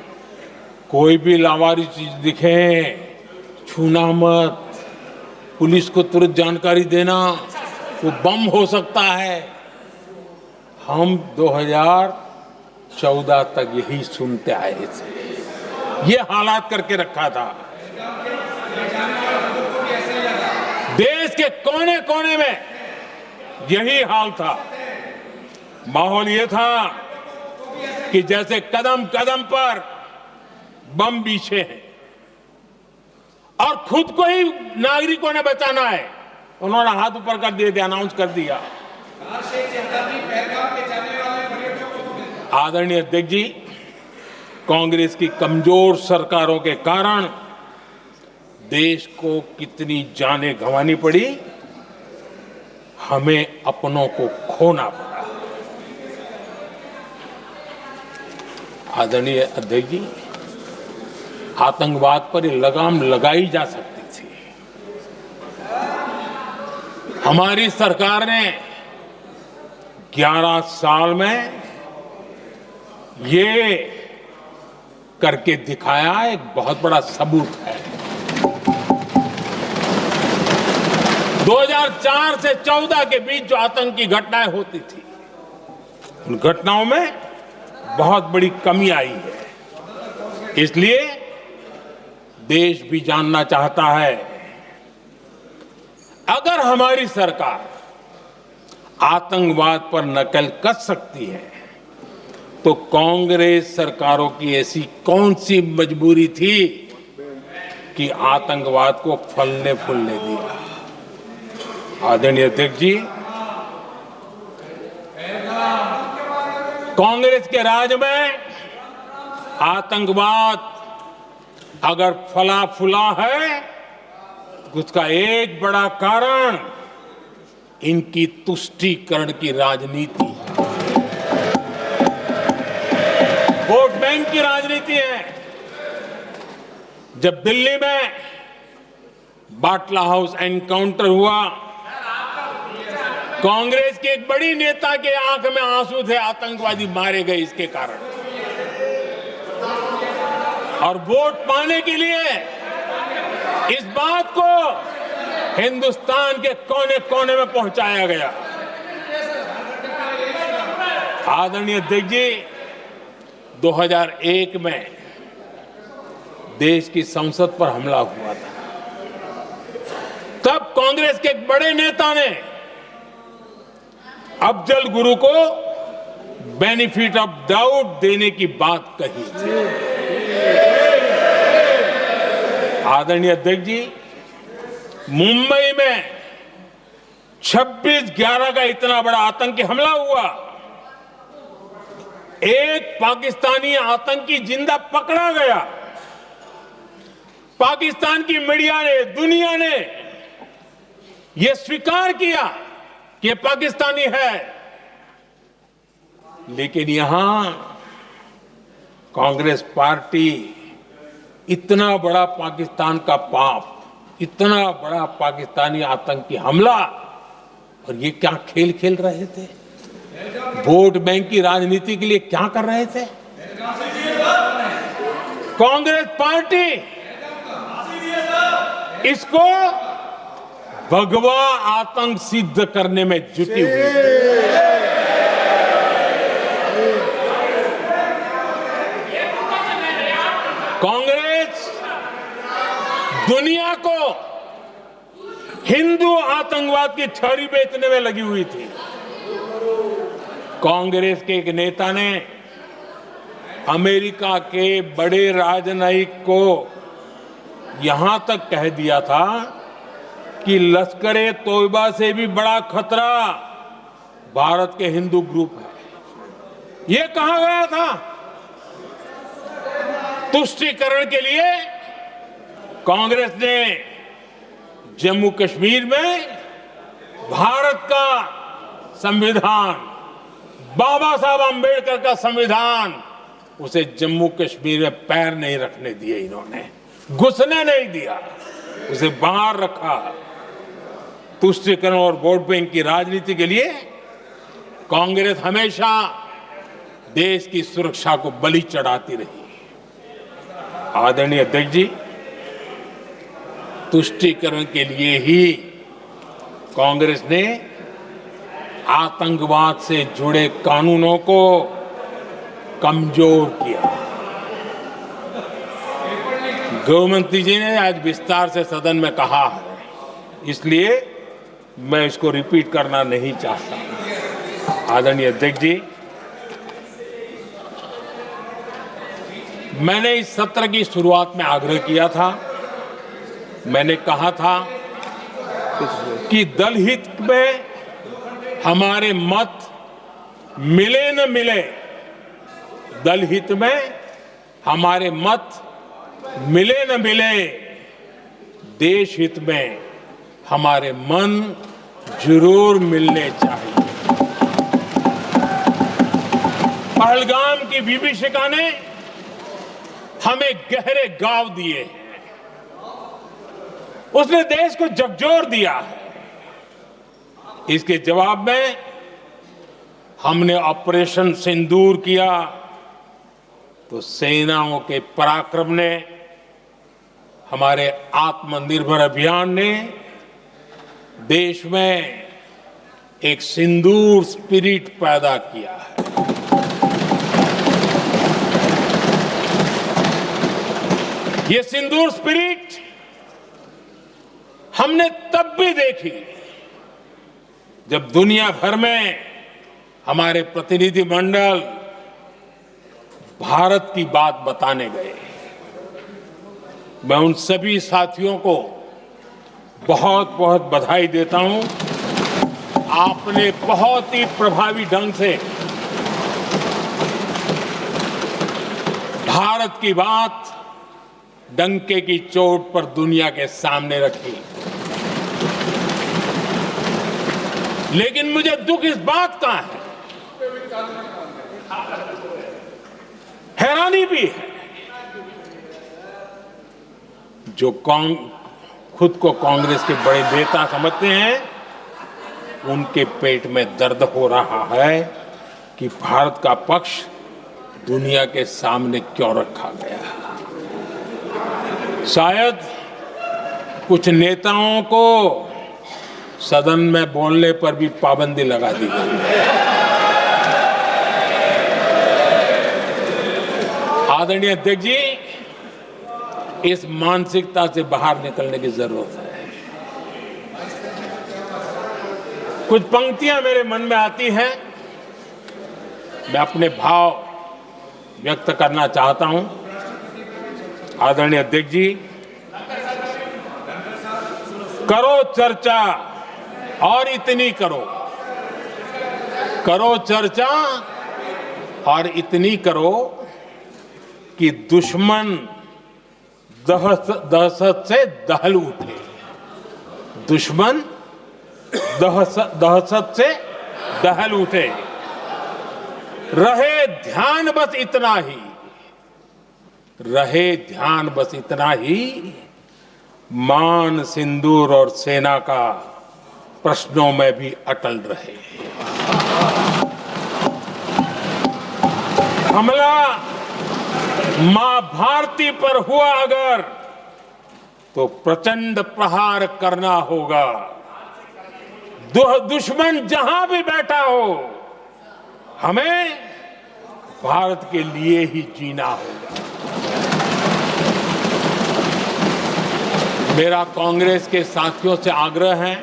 कोई भी लावारिस चीज दिखे छूना मत, पुलिस को तुरंत जानकारी देना, वो बम हो सकता है। हम 2014 तक यही सुनते आए थे, ये हालात करके रखा था। देश के कोने कोने में यही हाल था। माहौल ये था कि जैसे कदम कदम पर बम बिछे हैं और खुद को ही नागरिकों ने बचाना है, उन्होंने हाथ ऊपर कर दिए थे, अनाउंस कर दिया। आदरणीय अध्यक्ष जी, कांग्रेस की कमजोर सरकारों के कारण देश को कितनी जानें गंवानी पड़ी, हमें अपनों को खोना पड़ा। आदरणीय अध्यक्ष जी, आतंकवाद पर ये लगाम लगाई जा सकती थी। हमारी सरकार ने 11 साल में ये करके दिखाया, एक बहुत बड़ा सबूत है। 2004 से 14 के बीच जो आतंकी घटनाएं होती थी, उन घटनाओं में बहुत बड़ी कमी आई है। इसलिए देश भी जानना चाहता है, अगर हमारी सरकार आतंकवाद पर नकेल कस सकती है तो कांग्रेस सरकारों की ऐसी कौन सी मजबूरी थी कि आतंकवाद को फलने फूलने दिया। आदरणीय अध्यक्ष जी, कांग्रेस के राज में आतंकवाद अगर फला फूला है तो उसका एक बड़ा कारण इनकी तुष्टीकरण की राजनीति है, वोट बैंक की राजनीति है। जब दिल्ली में बाटला हाउस एनकाउंटर हुआ, कांग्रेस के एक बड़ी नेता के आंख में आंसू थे, आतंकवादी मारे गए इसके कारण। और वोट पाने के लिए इस बात को हिंदुस्तान के कोने कोने में पहुंचाया गया। आदरणीय अध्यक्ष जी, 2001 में देश की संसद पर हमला हुआ था। तब कांग्रेस के एक बड़े नेता ने अफजल गुरु को बेनिफिट ऑफ डाउट देने की बात कही थी। आदरणीय अध्यक्ष जी, मुंबई में 26/11 का इतना बड़ा आतंकी हमला हुआ, एक पाकिस्तानी आतंकी जिंदा पकड़ा गया। पाकिस्तान की मीडिया ने, दुनिया ने यह स्वीकार किया कि यह पाकिस्तानी है, लेकिन यहां कांग्रेस पार्टी इतना बड़ा पाकिस्तान का पाप, इतना बड़ा पाकिस्तानी आतंकी हमला, और ये क्या खेल खेल रहे थे? वोट बैंक की राजनीति के लिए क्या कर रहे थे? कांग्रेस पार्टी इसको भगवा आतंक सिद्ध करने में जुटी हुई है। कांग्रेस दुनिया को हिंदू आतंकवाद की छड़ी बेचने में लगी हुई थी। कांग्रेस के एक नेता ने अमेरिका के बड़े राजनयिक को यहां तक कह दिया था कि लश्कर-ए तोयबा से भी बड़ा खतरा भारत के हिंदू ग्रुप है। ये कहा गया था तुष्टीकरण के लिए कांग्रेस ने जम्मू कश्मीर में भारत का संविधान, बाबा साहब आंबेडकर का संविधान, उसे जम्मू कश्मीर में पैर नहीं रखने दिए, इन्होंने घुसने नहीं दिया, उसे बाहर रखा। तुष्टीकरण और वोट बैंक की राजनीति के लिए कांग्रेस हमेशा देश की सुरक्षा को बलि चढ़ाती रही। आदरणीय अध्यक्ष जी, तुष्टीकरण के लिए ही कांग्रेस ने आतंकवाद से जुड़े कानूनों को कमजोर किया। गृहमंत्री जी ने आज विस्तार से सदन में कहा है, इसलिए मैं इसको रिपीट करना नहीं चाहता। आदरणीय अध्यक्ष जी, मैंने इस सत्र की शुरुआत में आग्रह किया था, मैंने कहा था कि दल हित में हमारे मत मिले न मिले, दल हित में हमारे मत मिले न मिले, देश हित में हमारे मन जरूर मिलने चाहिए। पहलगाम की विभीषिका ने हमें गहरे घाव दिए हैं, उसने देश को झकझोर दिया है। इसके जवाब में हमने ऑपरेशन सिंदूर किया तो सेनाओं के पराक्रम ने, हमारे आत्मनिर्भर अभियान ने देश में एक सिंदूर स्पिरिट पैदा किया है। ये सिंदूर स्पिरिट हमने तब भी देखी जब दुनिया भर में हमारे प्रतिनिधि मंडल भारत की बात बताने गए। मैं उन सभी साथियों को बहुत बहुत बधाई देता हूं। आपने बहुत ही प्रभावी ढंग से भारत की बात डंके की चोट पर दुनिया के सामने रखी। लेकिन मुझे दुख इस बात का है, हैरानी भी है, जो खुद को कांग्रेस के बड़े नेता समझते हैं, उनके पेट में दर्द हो रहा है कि भारत का पक्ष दुनिया के सामने क्यों रखा गया। शायद कुछ नेताओं को सदन में बोलने पर भी पाबंदी लगा दी गई। आदरणीय अध्यक्ष जी, इस मानसिकता से बाहर निकलने की जरूरत है। कुछ पंक्तियां मेरे मन में आती हैं, मैं अपने भाव व्यक्त करना चाहता हूं। आदरणीय अध्यक्ष जी, करो चर्चा और इतनी करो, करो चर्चा और इतनी करो कि दुश्मन दहशत से दहल उठे, दुश्मन दहशत से दहल उठे। रहे ध्यान बस इतना ही, रहे ध्यान बस इतना ही, मान सिंदूर और सेना का प्रश्नों में भी अटल रहे। हमला मां भारती पर हुआ अगर, तो प्रचंड प्रहार करना होगा। दुश्मन जहां भी बैठा हो, हमें भारत के लिए ही जीना होगा। मेरा कांग्रेस के साथियों से आग्रह है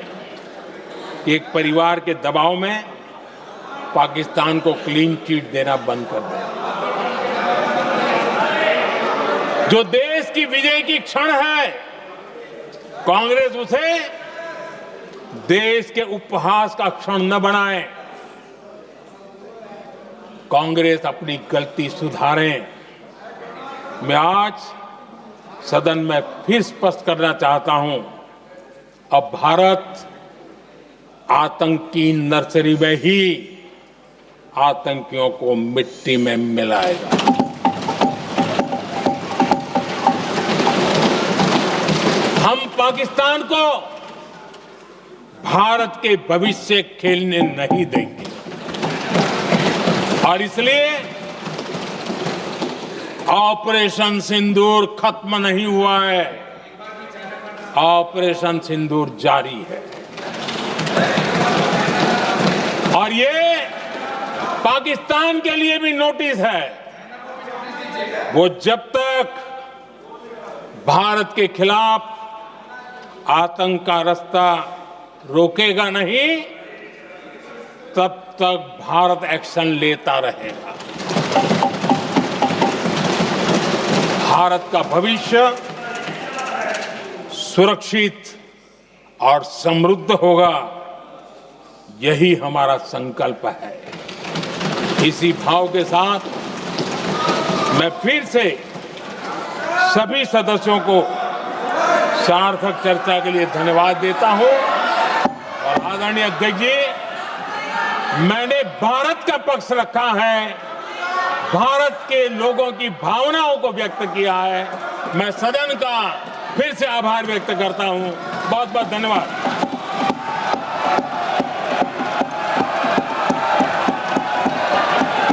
कि एक परिवार के दबाव में पाकिस्तान को क्लीन चिट देना बंद कर दें। जो देश की विजय की क्षण है, कांग्रेस उसे देश के उपहास का क्षण न बनाए। कांग्रेस अपनी गलती सुधारे। मैं आज सदन में फिर स्पष्ट करना चाहता हूं, अब भारत आतंक की नर्सरी में ही आतंकियों को मिट्टी में मिलाएगा। हम पाकिस्तान को भारत के भविष्य खेलने नहीं देंगे और इसलिए ऑपरेशन सिंदूर खत्म नहीं हुआ है, ऑपरेशन सिंदूर जारी है। और ये पाकिस्तान के लिए भी नोटिस है, वो जब तक भारत के खिलाफ आतंक का रास्ता रोकेगा नहीं, तब तक भारत एक्शन लेता रहेगा। भारत का भविष्य सुरक्षित और समृद्ध होगा, यही हमारा संकल्प है। इसी भाव के साथ मैं फिर से सभी सदस्यों को सार्थक चर्चा के लिए धन्यवाद देता हूं और आदरणीय अध्यक्ष जी, मैंने भारत का पक्ष रखा है, भारत के लोगों की भावनाओं को व्यक्त किया है। मैं सदन का फिर से आभार व्यक्त करता हूं। बहुत बहुत धन्यवाद।